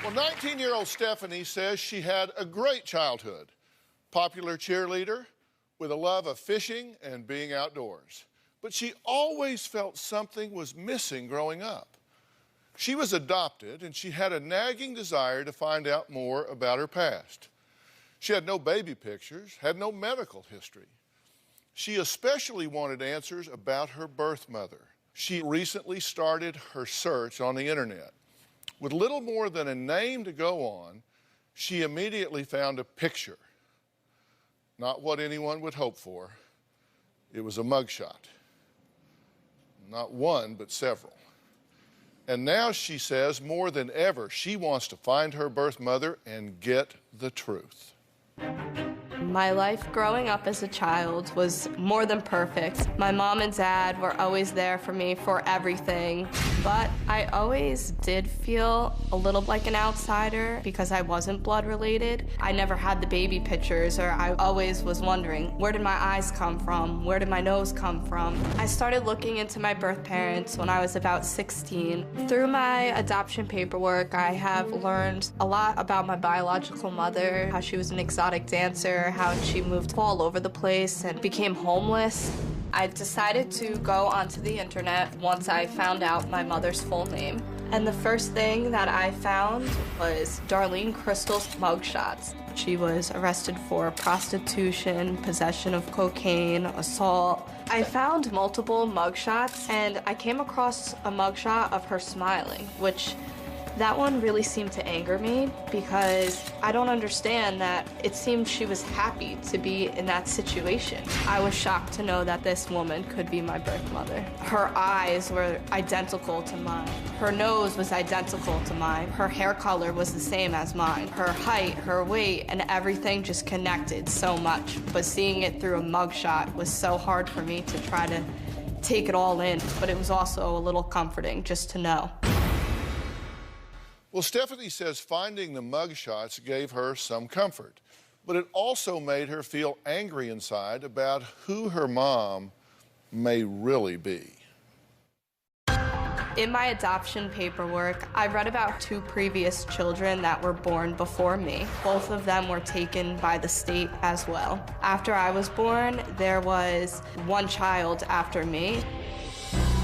Well, 19-year-old Stephanie says she had a great childhood. Popular cheerleader with a love of fishing and being outdoors. But she always felt something was missing growing up. She was adopted, and she had a nagging desire to find out more about her past. She had no baby pictures, had no medical history. She especially wanted answers about her birth mother. She recently started her search on the internet. With little more than a name to go on, she immediately found a picture. Not what anyone would hope for. It was a mugshot. Not one, but several. And now she says more than ever, she wants to find her birth mother and get the truth. My life growing up as a child was more than perfect. My mom and dad were always there for me for everything. But I always did feel a little like an outsider because I wasn't blood related. I never had the baby pictures, or I always was wondering, where did my eyes come from? Where did my nose come from? I started looking into my birth parents when I was about 16. Through my adoption paperwork, I have learned a lot about my biological mother, how she was an exotic dancer, how she moved all over the place and became homeless. I decided to go onto the internet once I found out my mother's full name. And the first thing that I found was Darlene Crystal's mugshots. She was arrested for prostitution, possession of cocaine, assault. I found multiple mugshots, and I came across a mugshot of her smiling, which that one really seemed to anger me because I don't understand that it seemed she was happy to be in that situation. I was shocked to know that this woman could be my birth mother. Her eyes were identical to mine. Her nose was identical to mine. Her hair color was the same as mine. Her height, her weight, and everything just connected so much. But seeing it through a mugshot was so hard for me to try to take it all in, but it was also a little comforting just to know. Well, Stephanie says finding the mugshots gave her some comfort, but it also made her feel angry inside about who her mom may really be. In my adoption paperwork, I read about 2 previous children that were born before me. Both of them were taken by the state as well. After I was born, there was 1 child after me.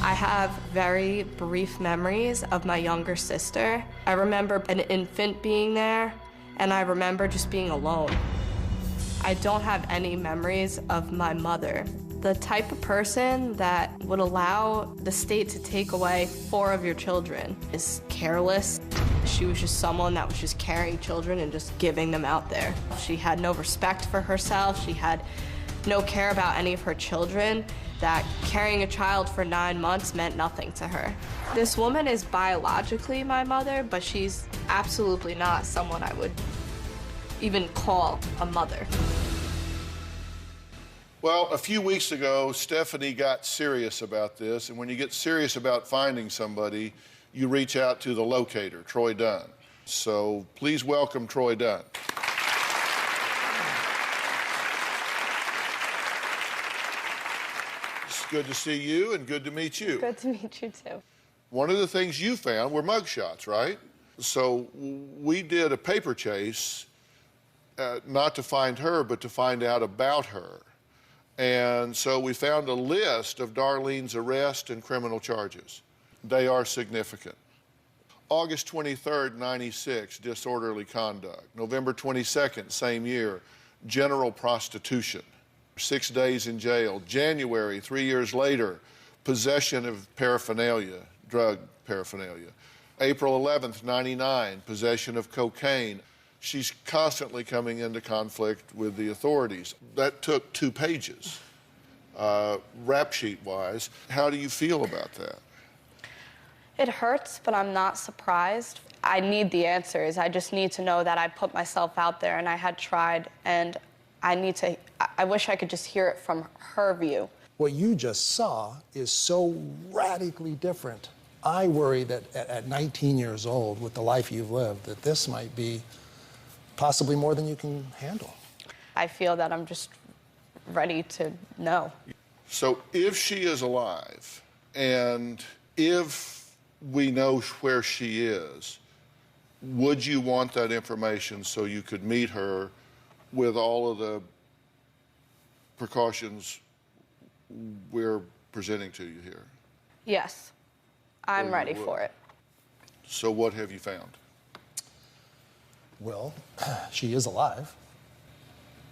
I have very brief memories of my younger sister. I remember an infant being there, and I remember just being alone. I don't have any memories of my mother. The type of person that would allow the state to take away 4 of your children is careless. She was just someone that was just carrying children and just giving them out there. She had no respect for herself. She had no care about any of her children. That carrying a child for 9 months meant nothing to her. This woman is biologically my mother, but she's absolutely not someone I would even call a mother. Well, a few weeks ago, Stephanie got serious about this, and when you get serious about finding somebody, you reach out to the locator, Troy Dunn. So please welcome Troy Dunn. It's good to see you and good to meet you. Good to meet you too. One of the things you found were mugshots, right? So we did a paper chase, not to find her, but to find out about her. And so we found a list of Darlene's arrest and criminal charges. They are significant. August 23rd, 96, disorderly conduct. November 22nd, same year, general prostitution. 6 days in jail. January, 3 years later, possession of paraphernalia, drug paraphernalia. April 11th, 99, possession of cocaine. She's constantly coming into conflict with the authorities. That took 2 pages, rap sheet-wise. How do you feel about that? It hurts, but I'm not surprised. I need the answers. I just need to know that I put myself out there and I had tried, and I wish I could just hear it from her view. What you just saw is so radically different. I worry that at 19 years old, with the life you've lived, that this might be possibly more than you can handle. I feel that I'm just ready to know. So if she is alive, and if we know where she is, would you want that information so you could meet her with all of the precautions we're presenting to you here? Yes, I'm ready for it. So what have you found? Well, she is alive.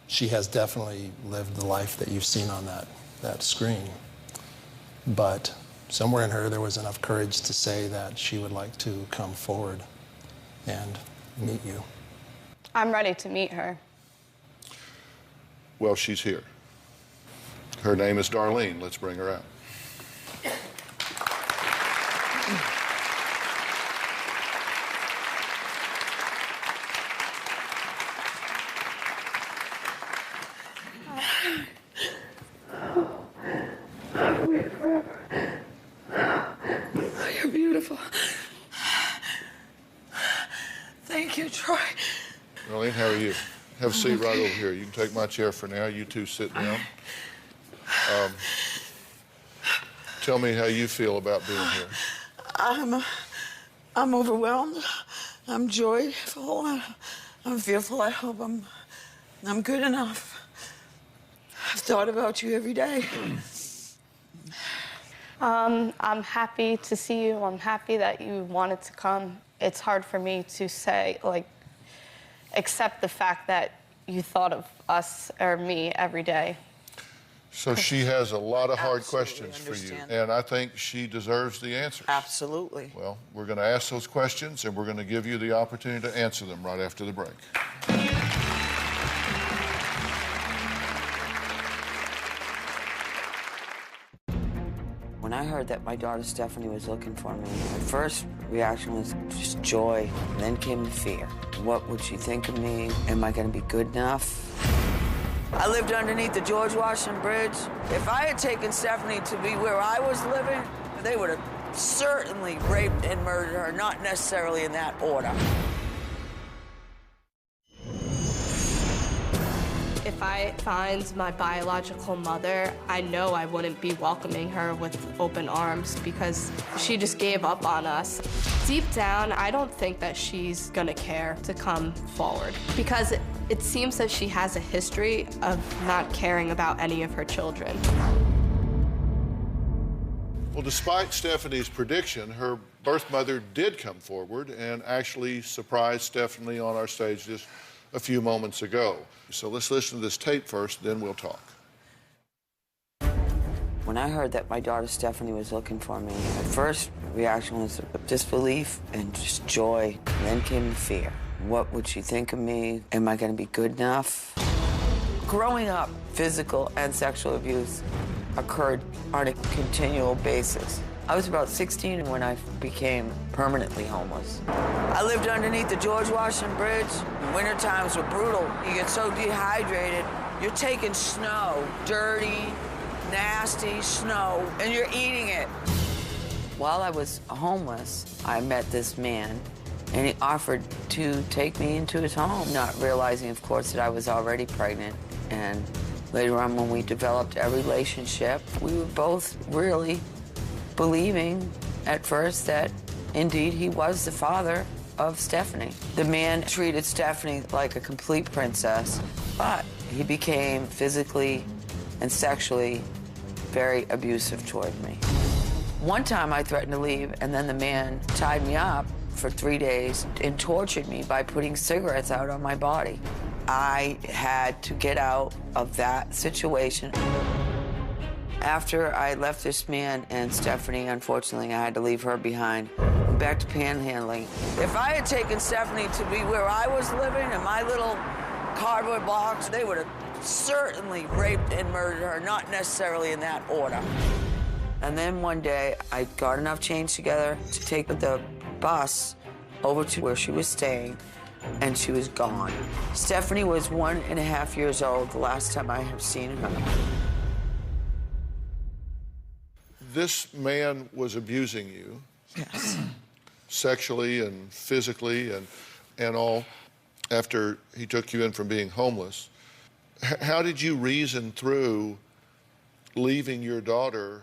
She has definitely lived the life that you've seen on that screen. But somewhere in her, there was enough courage to say that she would like to come forward and meet you. I'm ready to meet her. Well, she's here. Her name is Darlene. Let's bring her out. Wait forever. You're beautiful. Thank you, Troy. Darlene, how are you? Have a seat right over here. You can take my chair for now. You two sit down. Tell me how you feel about being here. I'm overwhelmed. I'm joyful. I'm fearful. I hope I'm good enough. I've thought about you every day. I'm happy to see you. I'm happy that you wanted to come. It's hard for me to say, like, accept the fact that you thought of us or me every day. So she has a lot of hard questions for you, and I think she deserves the answers. Absolutely. Well, we're going to ask those questions, and we're going to give you the opportunity to answer them right after the break. When I heard that my daughter Stephanie was looking for me, my first reaction was just joy, and then came the fear. What would she think of me? Am I going to be good enough? I lived underneath the George Washington Bridge. If I had taken Stephanie to be where I was living, they would have certainly raped and murdered her, not necessarily in that order. If I find my biological mother, I know I wouldn't be welcoming her with open arms because she just gave up on us. Deep down, I don't think that she's gonna care to come forward because it seems that she has a history of not caring about any of her children. Well, despite Stephanie's prediction, her birth mother did come forward and actually surprised Stephanie on our stage just a few moments ago. So let's listen to this tape first, then we'll talk. When I heard that my daughter Stephanie was looking for me, my first reaction was disbelief and just joy, and then came the fear. What would she think of me? Am I going to be good enough? Growing up, physical and sexual abuse occurred on a continual basis. I was about 16 when I became permanently homeless. I lived underneath the George Washington Bridge. Winter times were brutal. You get so dehydrated, you're taking snow, dirty, nasty snow, and you're eating it. While I was homeless, I met this man, and he offered to take me into his home, not realizing, of course, that I was already pregnant. And later on, when we developed a relationship, we were both really believing at first that indeed he was the father of Stephanie. The man treated Stephanie like a complete princess, but he became physically and sexually very abusive toward me. One time I threatened to leave, and then the man tied me up for 3 days and tortured me by putting cigarettes out on my body. I had to get out of that situation. After I left this man and Stephanie, unfortunately, I had to leave her behind. Back to panhandling. If I had taken Stephanie to be where I was living in my little cardboard box, they would have certainly raped and murdered her, not necessarily in that order. And then one day, I got enough change together to take the bus over to where she was staying, and she was gone. Stephanie was 1.5 years old the last time I have seen her. This man was abusing you. Yes. Sexually and physically and all after he took you in from being homeless. How did you reason through leaving your daughter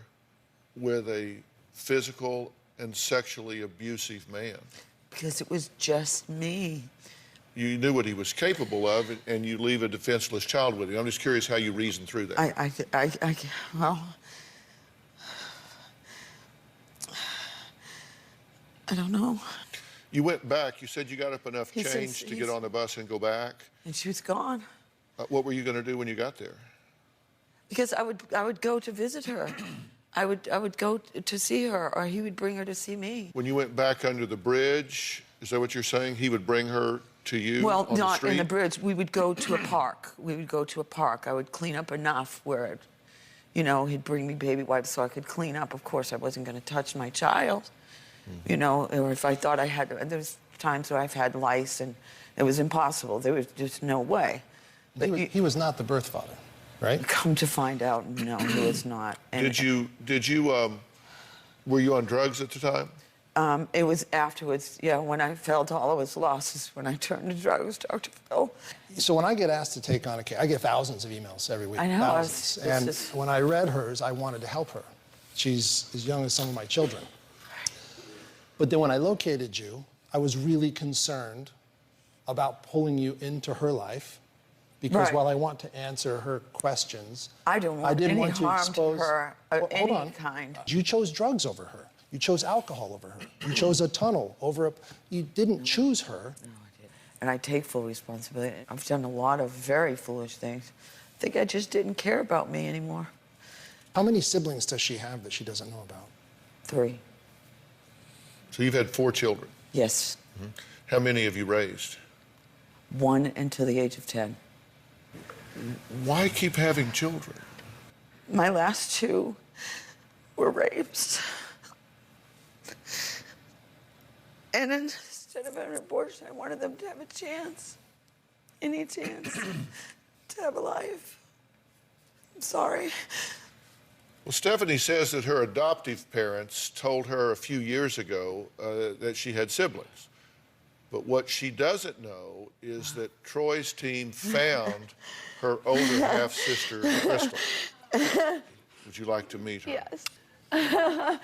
with a physical and sexually abusive man? Because it was just me. You knew what he was capable of, and you leave a defenseless child with him. I'm just curious how you reasoned through that. Well, I don't know. You went back. You said you got up enough change to get on the bus and go back. And she was gone. What were you going to do when you got there? Because I would go to visit her. I would go to see her, or he would bring her to see me. When you went back under the bridge, is that what you're saying? He would bring her to you well, on not the street? in the bridge. We would go to a park. We would go to a park. I would clean up enough where, you know, he'd bring me baby wipes so I could clean up. Of course, I wasn't going to touch my child. You know, or if I thought I had, there's times where I've had lice and it was impossible. There was just no way. But he was not the birth father, right? Come to find out, no, he was not. And were you on drugs at the time? It was afterwards, yeah, when I felt all of his losses, when I turned to drugs, Dr. Phill. So when I get asked to take on a case, I get thousands of emails every week. I know. Thousands. When I read hers, I wanted to help her. She's as young as some of my children. But then when I located you, I was really concerned about pulling you into her life Because Right. while I want to answer her questions, I don't want didn't any want to harm expose to her of Hold any on. kind. You chose drugs over her. You chose alcohol over her. You chose a tunnel over a... You didn't choose her. And I take full responsibility. I've done a lot of very foolish things. I think I just didn't care about me anymore. How many siblings does she have that she doesn't know about? 3. So you've had 4 children? Yes. How many have you raised? 1 until the age of 10. Why keep having children? My last 2 were rapes. And instead of having an abortion, I wanted them to have a chance. Any chance to have a life. I'm sorry. Well, Stephanie says that her adoptive parents told her a few years ago that she had siblings. But what she doesn't know is that Troy's team found her older half-sister, Crystal. Would you like to meet her? Yes. And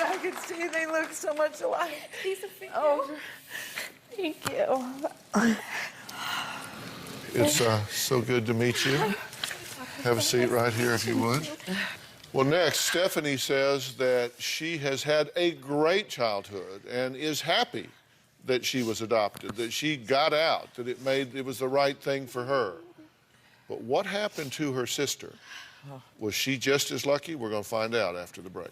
I can see they look so much alike. Lisa, thank you. Oh, thank you. It's so good to meet you. Have a seat right here if you would. Well, next, Stephanie says that she has had a great childhood and is happy that she was adopted, that she got out, that it was the right thing for her. But what happened to her sister? Was she just as lucky? We're going to find out after the break.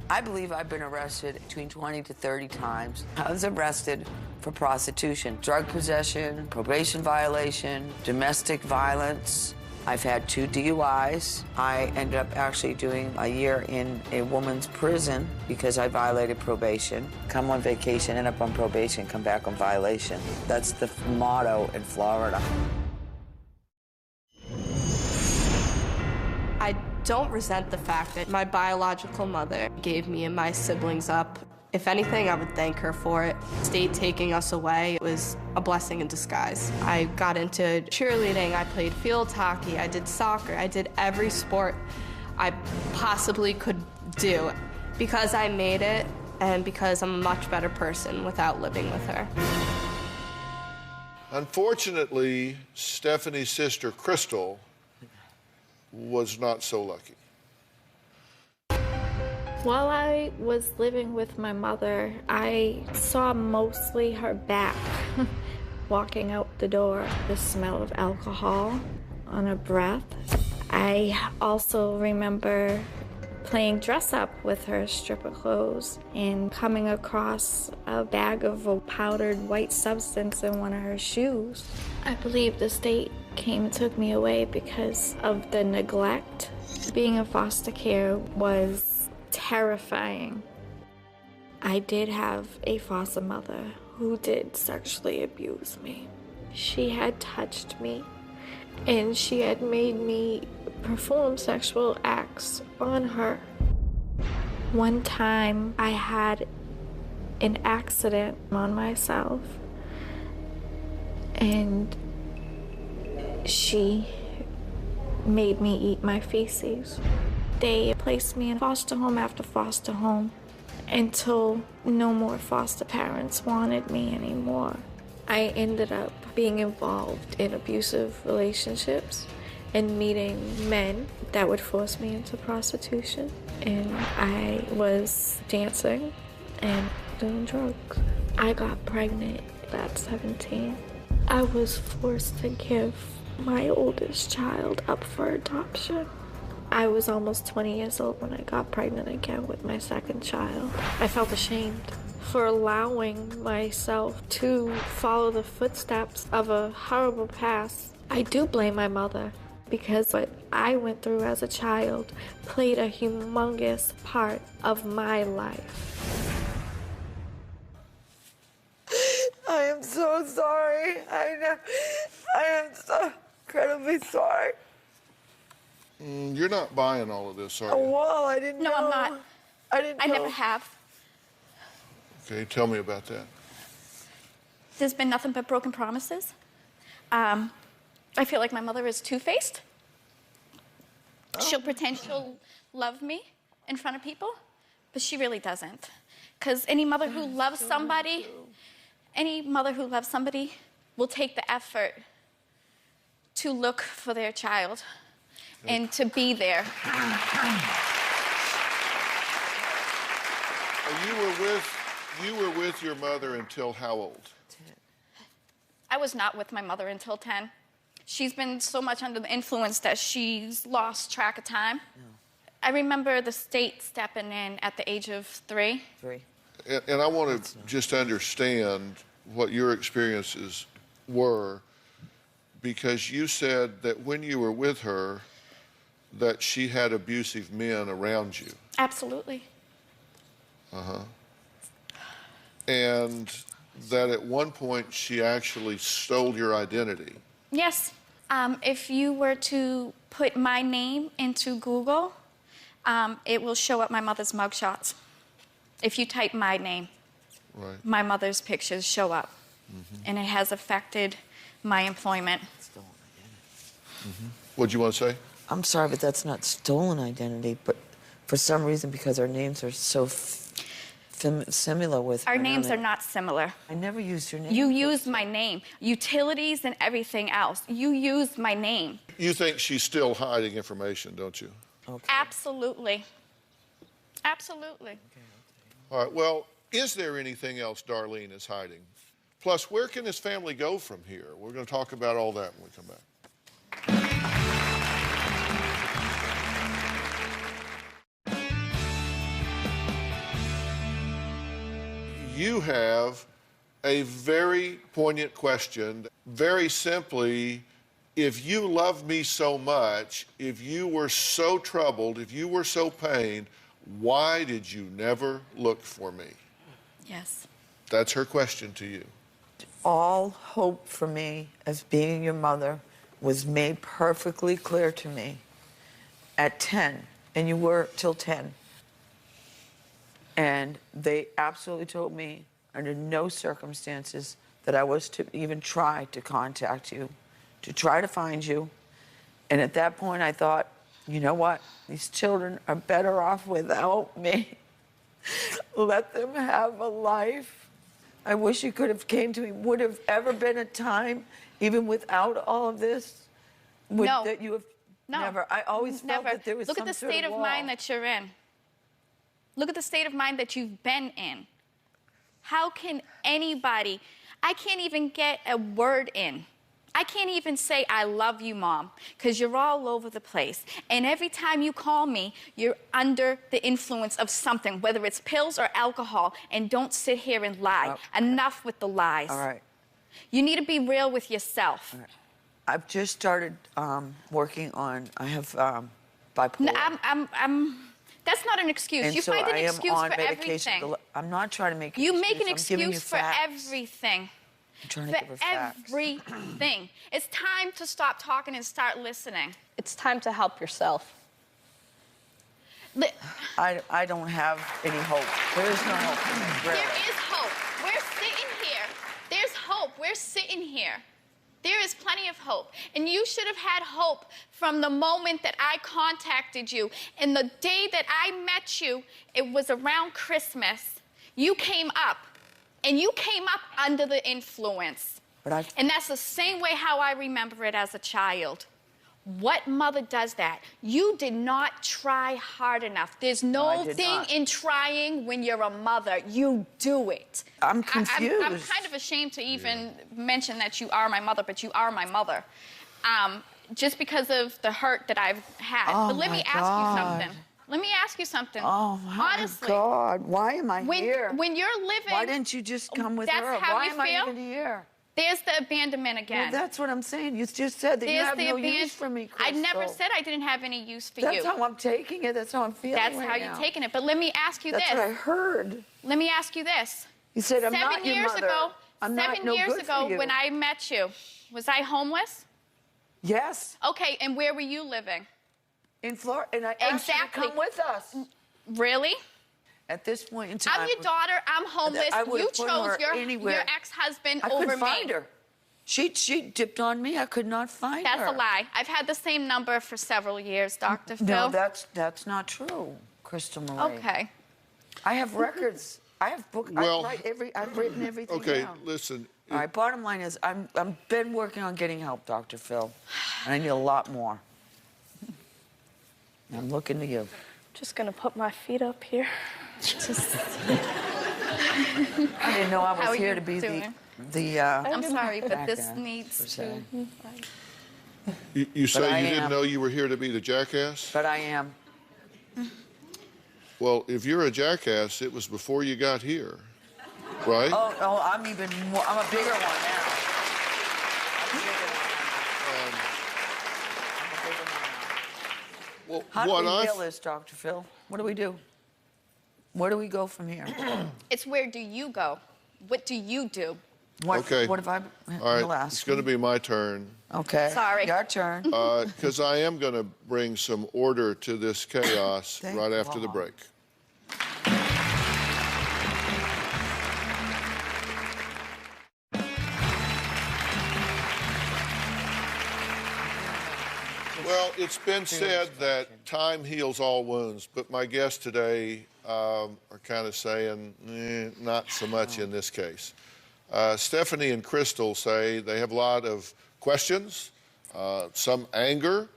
I believe I've been arrested between 20 to 30 times. I was arrested for prostitution, drug possession, probation violation, domestic violence. I've had 2 DUIs. I ended up actually doing a year in a woman's prison because I violated probation. Come on vacation, end up on probation, come back on violation. That's the motto in Florida. I don't resent the fact that my biological mother gave me and my siblings up. If anything, I would thank her for it. State taking us away was a blessing in disguise. I got into cheerleading, I played field hockey, I did soccer, I did every sport I possibly could do because I made it and because I'm a much better person without living with her. Unfortunately, Stephanie's sister, Crystal, was not so lucky. While I was living with my mother, I saw mostly her back walking out the door, the smell of alcohol on her breath. I also remember playing dress up with her stripper clothes and coming across a bag of a powdered white substance in one of her shoes. I believe the state came and took me away because of the neglect. Being in foster care was terrifying. I did have a foster mother who did sexually abuse me. She had touched me and she had made me perform sexual acts on her. One time I had an accident on myself and she made me eat my feces. They placed me in foster home after foster home until no more foster parents wanted me anymore. I ended up being involved in abusive relationships and meeting men that would force me into prostitution. And I was dancing and doing drugs. I got pregnant at 17. I was forced to give my oldest child up for adoption. I was almost 20 years old when I got pregnant again with my second child. I felt ashamed for allowing myself to follow the footsteps of a horrible past. I do blame my mother because what I went through as a child played a humongous part of my life. I am so sorry. I am so incredibly sorry. You're not buying all of this, are you? Well, I didn't know. No, I'm not. I never have. Okay, tell me about that. There's been nothing but broken promises. I feel like my mother is two-faced. She'll pretend she'll love me in front of people, but she really doesn't. Because any mother who loves somebody, will take the effort to look for their child and to be there. You were with your mother until how old? I was not with my mother until 10. She's been so much under the influence that she's lost track of time. I remember the state stepping in at the age of 3. And I want to just understand what your experiences were, because you said that when you were with her, that she had abusive men around you. Absolutely. And that at one point she actually stole your identity. Yes. If you were to put my name into Google, it will show up my mother's mugshots. If you type my name, my mother's pictures show up. And it has affected my employment. What'd you want to say? I'm sorry, but that's not stolen identity, but for some reason, because our names are so similar with... Our names are not similar. I never used your name. You used my name. Utilities and everything else. You used my name. You think she's still hiding information, don't you? Okay. Absolutely. Absolutely. All right, well, is there anything else Darlene is hiding? Plus, where can this family go from here? We're going to talk about all that when we come back. You have a very poignant question. Very simply, if you love me so much, if you were so troubled, if you were so pained, why did you never look for me? Yes. That's her question to you. All hope for me as being your mother was made perfectly clear to me at 10, and you were till 10. And they absolutely told me under no circumstances that I was to even try to contact you, to try to find you. And at that point I thought, you know what? These children are better off without me. Let them have a life. I wish you could have came to me. Would have ever been a time, even without all of this, No. that you have never. I always felt that there was Look some at the sort state of wall. mind that you're in. Look at the state of mind that you've been in. How can anybody, I can't even get a word in. I can't even say, I love you, Mom, because you're all over the place. And every time you call me, you're under the influence of something, whether it's pills or alcohol, and don't sit here and lie. Enough with the lies. All right. You need to be real with yourself. All right. I've just started working on, I have bipolar. No, that's not an excuse. And you so find an I am excuse on for medication. everything. I'm not trying to make an You excuse. make an I'm giving you excuse for facts. everything. I'm trying to For give her facts. everything. It's time to stop talking and start listening. It's time to help yourself. I don't have any hope. There is no hope. There is hope. We're sitting here. There's hope. We're sitting here. There is plenty of hope. And you should have had hope from the moment that I contacted you. And the day that I met you, it was around Christmas. You came up. And you came up under the influence. And that's the same way how I remember it as a child. What mother does that? You did not try hard enough. There's no thing in trying when you're a mother. You do it. I'm confused. I'm kind of ashamed to even mention that you are my mother, but you are my mother. Just because of the hurt that I've had. Oh, but let me my ask you God. something. Let me ask you something. Oh, my Honestly, God. Why am I when, here? When you're living... Why didn't you just come with that's her? How Why you am feel? I even here? There's the abandonment again. Well, that's what I'm saying. You just said that you have no use for me, I never Crystal. said I didn't have any use for That's you. how I'm taking it. That's how I'm feeling That's right how now. you're taking it. But let me ask you That's this. what I heard. Let me ask you this. You said, I'm 7 not your years mother. ago, I'm not 7 no years good ago for you. when I met you, was I homeless? Yes. Okay, and where were you living? In Florida, and I asked you to come with us. Really? At this point in time, I'm your daughter. I'm homeless. I would You have put chose her your anywhere. ex-husband I over couldn't me. find her. She dipped on me. I could not find her. That's a lie. I've had the same number for several years, Dr. Phill. No, that's not true, Crystal Marie. Okay. I have records. I have books. Well, I've written everything okay, down. listen. All right, bottom line is I'm been working on getting help, Dr. Phill, and I need a lot more. I'm looking to you. Just gonna put my feet up here. Just. I didn't know I How was are here you to be doing? the I'm sorry, but this jackass, needs per to. se. You say I you didn't am. know you were here to be the jackass? But I am. Well, if you're a jackass, it was before you got here, right? Oh, I'm even more. I'm a bigger one now. Well, How do what we I heal this, Dr. Phill? What do we do? Where do we go from here? It's where do you go? What do you do? Okay. What if I? All right, it's going to be my turn. Okay. Sorry. Your turn. Because I am going to bring some order to this chaos Thank right after the God. break. Well, it's been said that time heals all wounds, but my guests today are kind of saying, not so much in this case. Stephanie and Crystal say they have a lot of questions, some anger,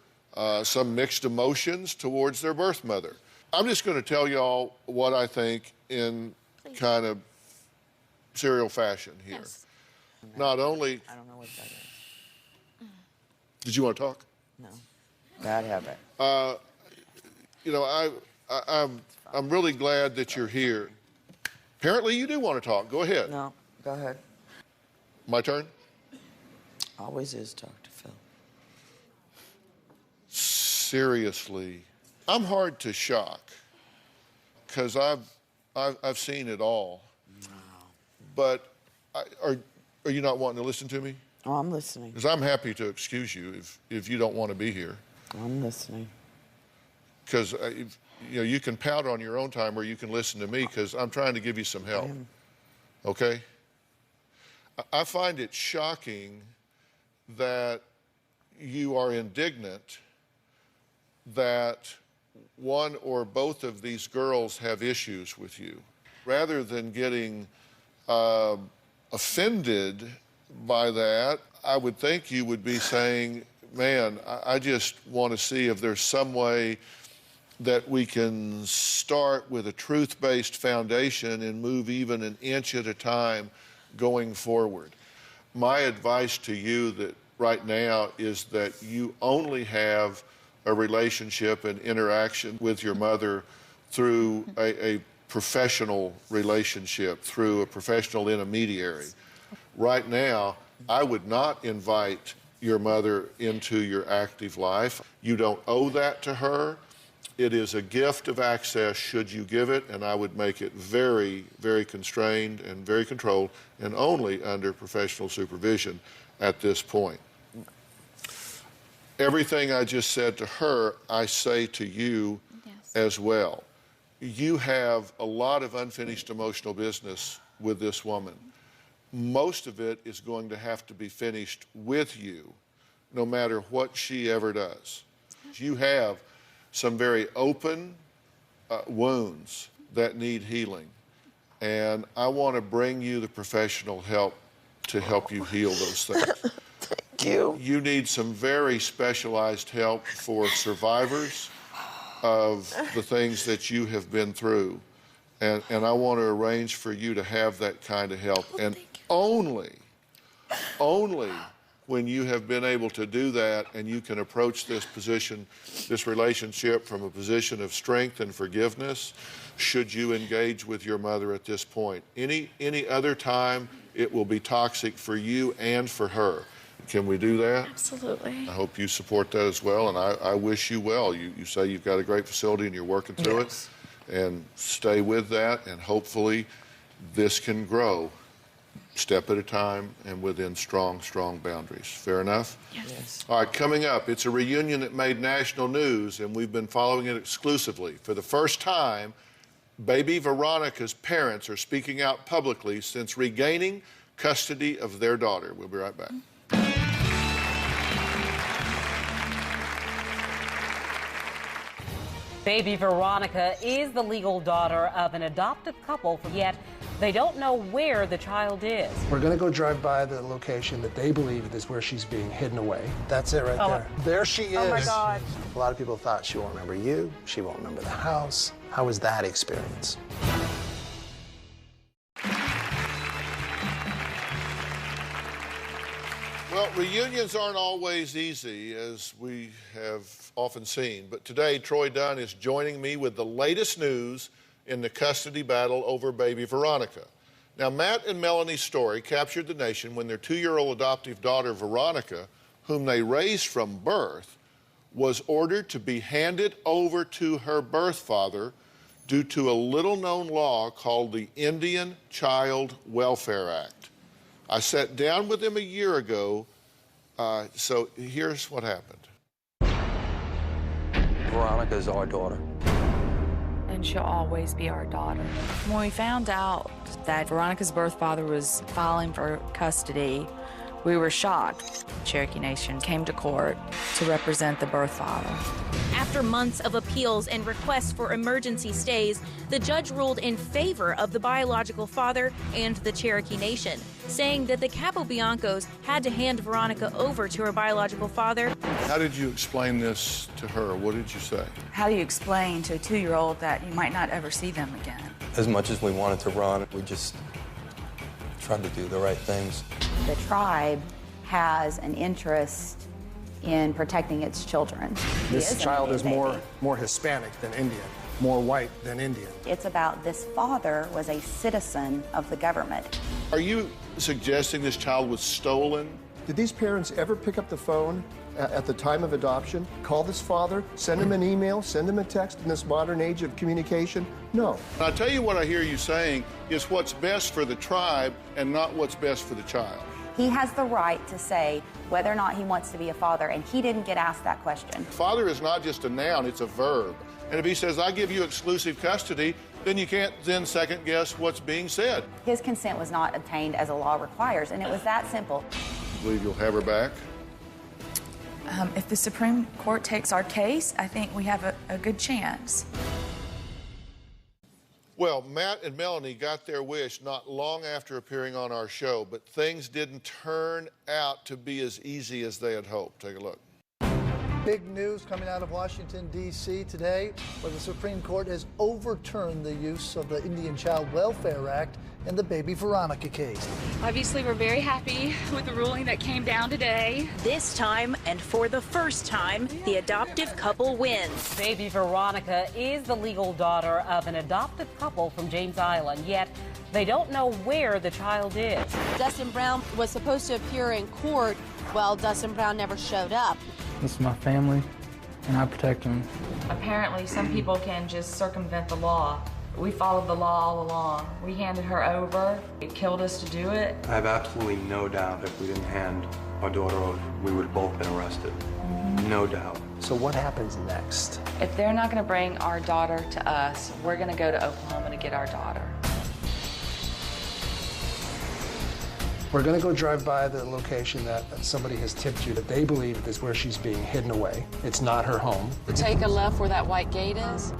some mixed emotions towards their birth mother. I'm just going to tell y'all what I think in kind of serial fashion here. Yes. Not only... I don't know what that is. Did you want to talk? No. Bad habit. You know, I'm really glad that you're here. Apparently you do want to talk. Go ahead. No, go ahead. My turn? Always is, Dr. Phill. Seriously, I'm hard to shock because I've seen it all. But are you not wanting to listen to me? Oh, I'm listening. Because I'm happy to excuse you if you don't want to be here. I'm listening. Because you know, you can pout on your own time or you can listen to me because I'm trying to give you some help. Okay? I find it shocking that you are indignant that one or both of these girls have issues with you. Rather than getting offended by that, I would think you would be saying, man, I just want to see if there's some way that we can start with a truth-based foundation and move even an inch at a time going forward. My advice to you that right now is that you only have a relationship and interaction with your mother through a professional relationship, through a professional intermediary. Right now, I would not invite your mother into your active life. You don't owe that to her. It is a gift of access should you give it, and I would make it very, very constrained and very controlled and only under professional supervision at this point. Everything I just said to her, I say to you as well. You have a lot of unfinished emotional business with this woman. Most of it is going to have to be finished with you, no matter what she ever does. You have some very open wounds that need healing, and I want to bring you the professional help to help you heal those things. Thank you. You need some very specialized help for survivors of the things that you have been through, and I want to arrange for you to have that kind of help, and only when you have been able to do that and you can approach this position, this relationship from a position of strength and forgiveness, should you engage with your mother at this point. Any other time, it will be toxic for you and for her. Can we do that? Absolutely. I hope you support that as well, and I wish you well. You say you've got a great facility and you're working through it, and stay with that, and hopefully this can grow step at a time and within strong, strong boundaries. Fair enough? Yes. All right, coming up, it's a reunion that made national news, and we've been following it exclusively. For the first time, baby Veronica's parents are speaking out publicly since regaining custody of their daughter. We'll be right back. Baby Veronica is the legal daughter of an adoptive couple, yet they don't know where the child is. We're going to go drive by the location that they believe is where she's being hidden away. That's it right there. There she is. Oh my God. A lot of people thought she won't remember you, she won't remember the house. How was that experience? Well, reunions aren't always easy, as we have often seen. But today, Troy Dunn is joining me with the latest news in the custody battle over baby Veronica. Now, Matt and Melanie's story captured the nation when their 2-year-old adoptive daughter, Veronica, whom they raised from birth, was ordered to be handed over to her birth father due to a little-known law called the Indian Child Welfare Act. I sat down with him a year ago, so here's what happened. Veronica's our daughter. And she'll always be our daughter. When we found out that Veronica's birth father was filing for custody, we were shocked. Cherokee Nation came to court to represent the birth father. After months of appeals and requests for emergency stays, the judge ruled in favor of the biological father and the Cherokee Nation, saying that the Capobiancos had to hand Veronica over to her biological father. How did you explain this to her? What did you say? How do you explain to a 2-year-old that you might not ever see them again? As much as we wanted to run, we just tried to do the right things. The tribe has an interest in protecting its children. This child is more Hispanic than Indian, more white than Indian. It's about this father was a citizen of the government. Are you suggesting this child was stolen? Did these parents ever pick up the phone at the time of adoption, call this father, send him an email, send him a text in this modern age of communication? No. I'll tell you what I hear you saying is what's best for the tribe and not what's best for the child. He has the right to say whether or not he wants to be a father, and he didn't get asked that question. Father is not just a noun, it's a verb. And if he says, I give you exclusive custody, then you can't then second guess what's being said. His consent was not obtained as the law requires, and it was that simple. I believe you'll have her back? If the Supreme Court takes our case, I think we have a good chance. Well, Matt and Melanie got their wish not long after appearing on our show, but things didn't turn out to be as easy as they had hoped. Take a look. Big news coming out of Washington, D.C. today, where the Supreme Court has overturned the use of the Indian Child Welfare Act in the baby Veronica case. Obviously, we're very happy with the ruling that came down today. This time, and for the first time, the adoptive couple wins. Baby Veronica is the legal daughter of an adoptive couple from James Island, yet they don't know where the child is. Dustin Brown was supposed to appear in court. Well, Dustin Brown never showed up. This is my family, and I protect them. Apparently, some people can just circumvent the law. We followed the law all along. We handed her over. It killed us to do it. I have absolutely no doubt if we didn't hand our daughter over, we would have both been arrested. No doubt. So what happens next? If they're not going to bring our daughter to us, we're going to go to Oklahoma to get our daughter. We're going to go drive by the location that somebody has tipped you that they believe is where she's being hidden away. It's not her home. Take a left where that white gate is.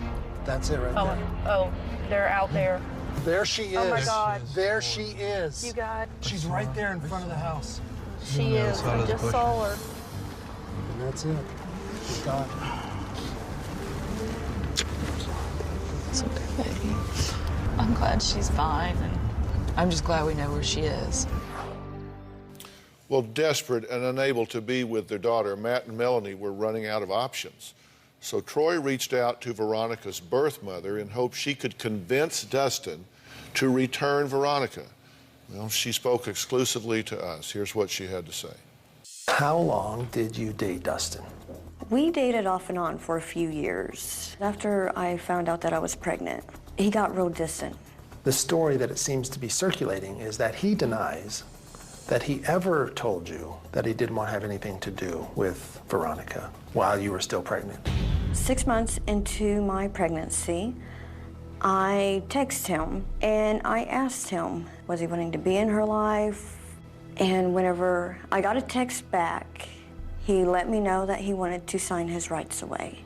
That's it right there. Oh, they're out there. There she is. Oh my God. There she is. You got. She's right there in front of the house. She is. I just saw her. And that's it. She's gone. It's okay, baby. I'm glad she's fine, and I'm just glad we know where she is. Well, desperate and unable to be with their daughter, Matt and Melanie were running out of options. So Troy reached out to Veronica's birth mother in hopes she could convince Dustin to return Veronica. Well, she spoke exclusively to us. Here's what she had to say. How long did you date Dustin? We dated off and on for a few years. After I found out that I was pregnant, he got real distant. The story that it seems to be circulating is that he denies that he ever told you that he didn't want to have anything to do with Veronica while you were still pregnant. 6 months into my pregnancy, I texted him and I asked him, was he wanting to be in her life? And whenever I got a text back, he let me know that he wanted to sign his rights away.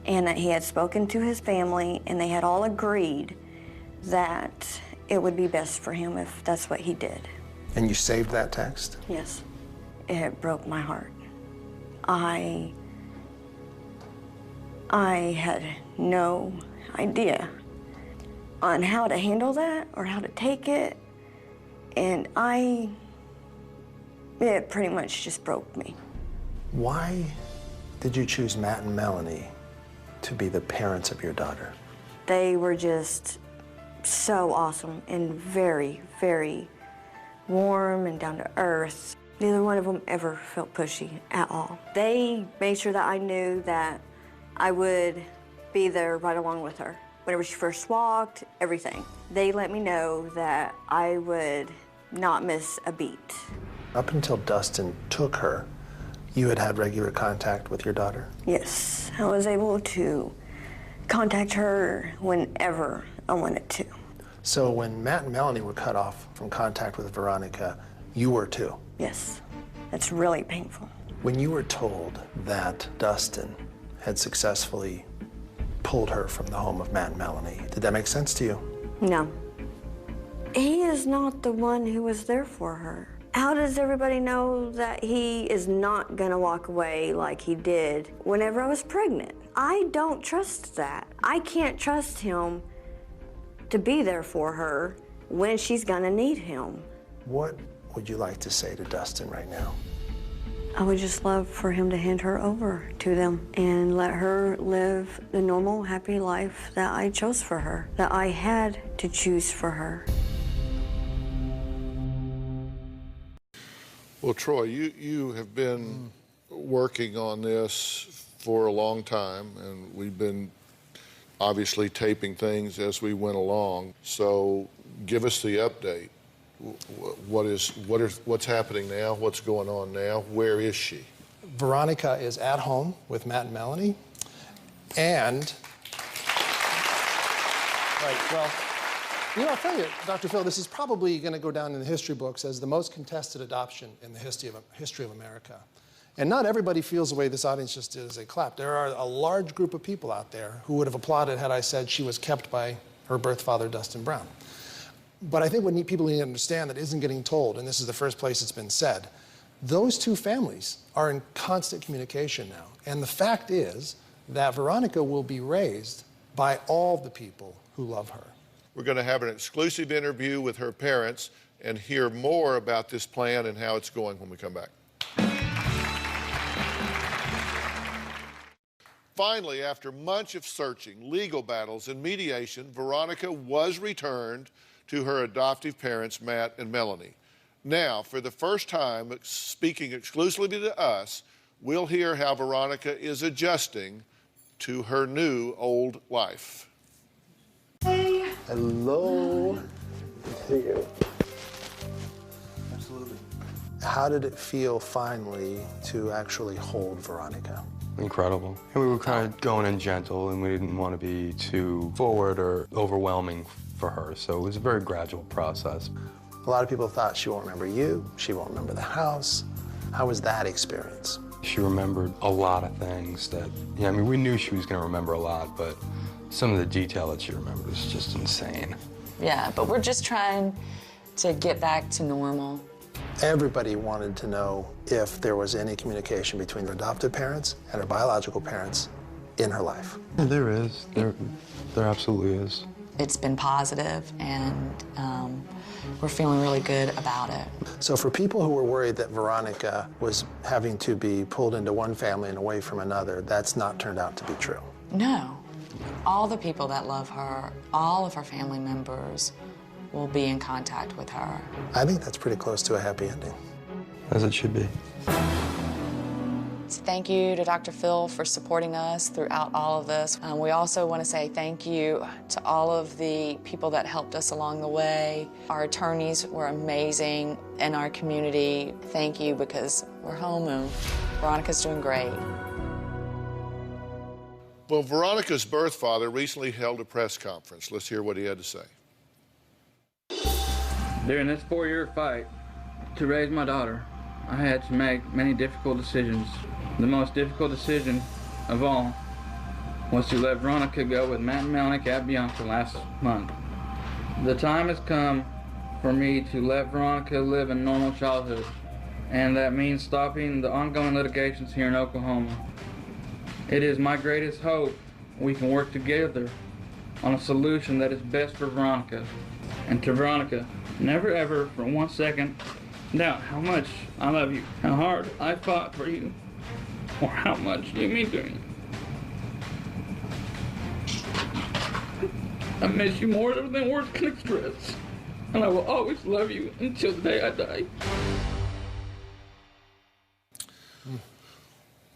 and that he had spoken to his family, and they had all agreed that it would be best for him if that's what he did. And you saved that text? Yes. It broke my heart. I had no idea on how to handle that or how to take it, and it pretty much just broke me. Why did you choose Matt and Melanie to be the parents of your daughter? They were just so awesome and very, very warm and down to earth. Neither one of them ever felt pushy at all. They made sure that I knew that I would be there right along with her. Whenever she first walked, everything. They let me know that I would not miss a beat. Up until Dustin took her, you had had regular contact with your daughter? Yes, I was able to contact her whenever I wanted to. So when Matt and Melanie were cut off from contact with Veronica, you were too? Yes, that's really painful. When you were told that Dustin had successfully pulled her from the home of Matt and Melanie, did that make sense to you? No. He is not the one who was there for her. How does everybody know that he is not gonna walk away like he did whenever I was pregnant? I don't trust that. I can't trust him to be there for her when she's gonna need him. What would you like to say to Dustin right now? I would just love for him to hand her over to them and let her live the normal, happy life that I chose for her, that I had to choose for her. Well, Troy, you have been working on this for a long time, and we've been obviously taping things as we went along. So give us the update. What's happening now? What's going on now? Where is she? Veronica is at home with Matt and Melanie, and I'll tell you, Dr. Phill, this is probably going to go down in the history books as the most contested adoption in the history of America. And not everybody feels the way this audience just did as they clapped. There are a large group of people out there who would have applauded had I said she was kept by her birth father, Dustin Brown. But I think what people need to understand that isn't getting told, and this is the first place it's been said, those two families are in constant communication now. And the fact is that Veronica will be raised by all the people who love her. We're going to have an exclusive interview with her parents and hear more about this plan and how it's going when we come back. Finally, after much of searching, legal battles, and mediation, Veronica was returned to her adoptive parents, Matt and Melanie. Now, for the first time, speaking exclusively to us, we'll hear how Veronica is adjusting to her new old life. Hey. Hello. Good to see you. Absolutely. How did it feel finally to actually hold Veronica? Incredible. And we were kind of going in gentle, and we didn't want to be too forward or overwhelming for her, so it was a very gradual process. A lot of people thought she won't remember you, she won't remember the house. How was that experience? She remembered a lot of things that, I mean, we knew she was going to remember a lot, but some of the detail that she remembered was just insane. Yeah, but we're just trying to get back to normal. Everybody wanted to know if there was any communication between her adoptive parents and her biological parents in her life. Yeah, there is. There absolutely is. It's been positive, and we're feeling really good about it. So for people who were worried that Veronica was having to be pulled into one family and away from another, that's not turned out to be true. No. All the people that love her, all of her family members will be in contact with her. I think that's pretty close to a happy ending. As it should be. Thank you to Dr. Phill for supporting us throughout all of this. We also want to say thank you to all of the people that helped us along the way. Our attorneys were amazing, and our community, thank you, because we're home and Veronica's doing great. Well, Veronica's birth father recently held a press conference. Let's hear what he had to say. During this 4-year fight to raise my daughter, I had to make many difficult decisions. The most difficult decision of all was to let Veronica go with Matt and Melanie at Bianca last month. The time has come for me to let Veronica live a normal childhood, and that means stopping the ongoing litigations here in Oklahoma. It is my greatest hope we can work together on a solution that is best for Veronica. And to Veronica, never ever for 1 second doubt how much I love you, how hard I fought for you, or how much you mean to me. I miss you more than words can express, and I will always love you until the day I die.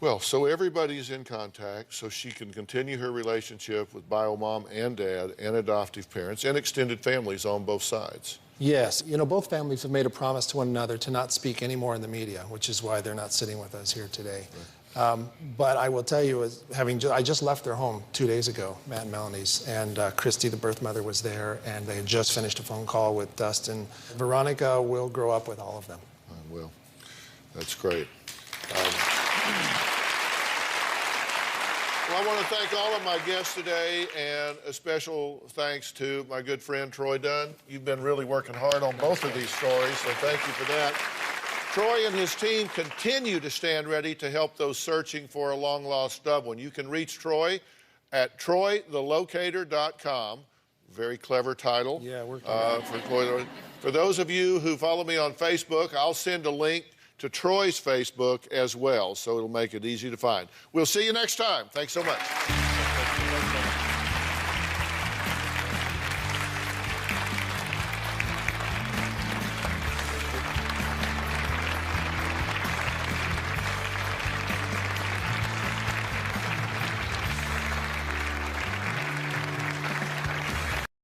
Well, so everybody's in contact, so she can continue her relationship with bio mom and dad and adoptive parents and extended families on both sides. Yes, you know, both families have made a promise to one another to not speak anymore in the media, which is why they're not sitting with us here today. Right. But I will tell you, I just left their home 2 days ago, Matt and Melanie's, and Christy, the birth mother, was there, and they had just finished a phone call with Dustin. Veronica will grow up with all of them. I will. That's great. Well, I want to thank all of my guests today, and a special thanks to my good friend Troy Dunn. You've been really working hard on both of these stories, so thank you for that. Troy and his team continue to stand ready to help those searching for a long-lost loved one. You can reach Troy at troythelocator.com. Very clever title. Yeah, we're for those of you who follow me on Facebook, I'll send a link to Troy's Facebook as well, so it'll make it easy to find. We'll see you next time. Thanks so much.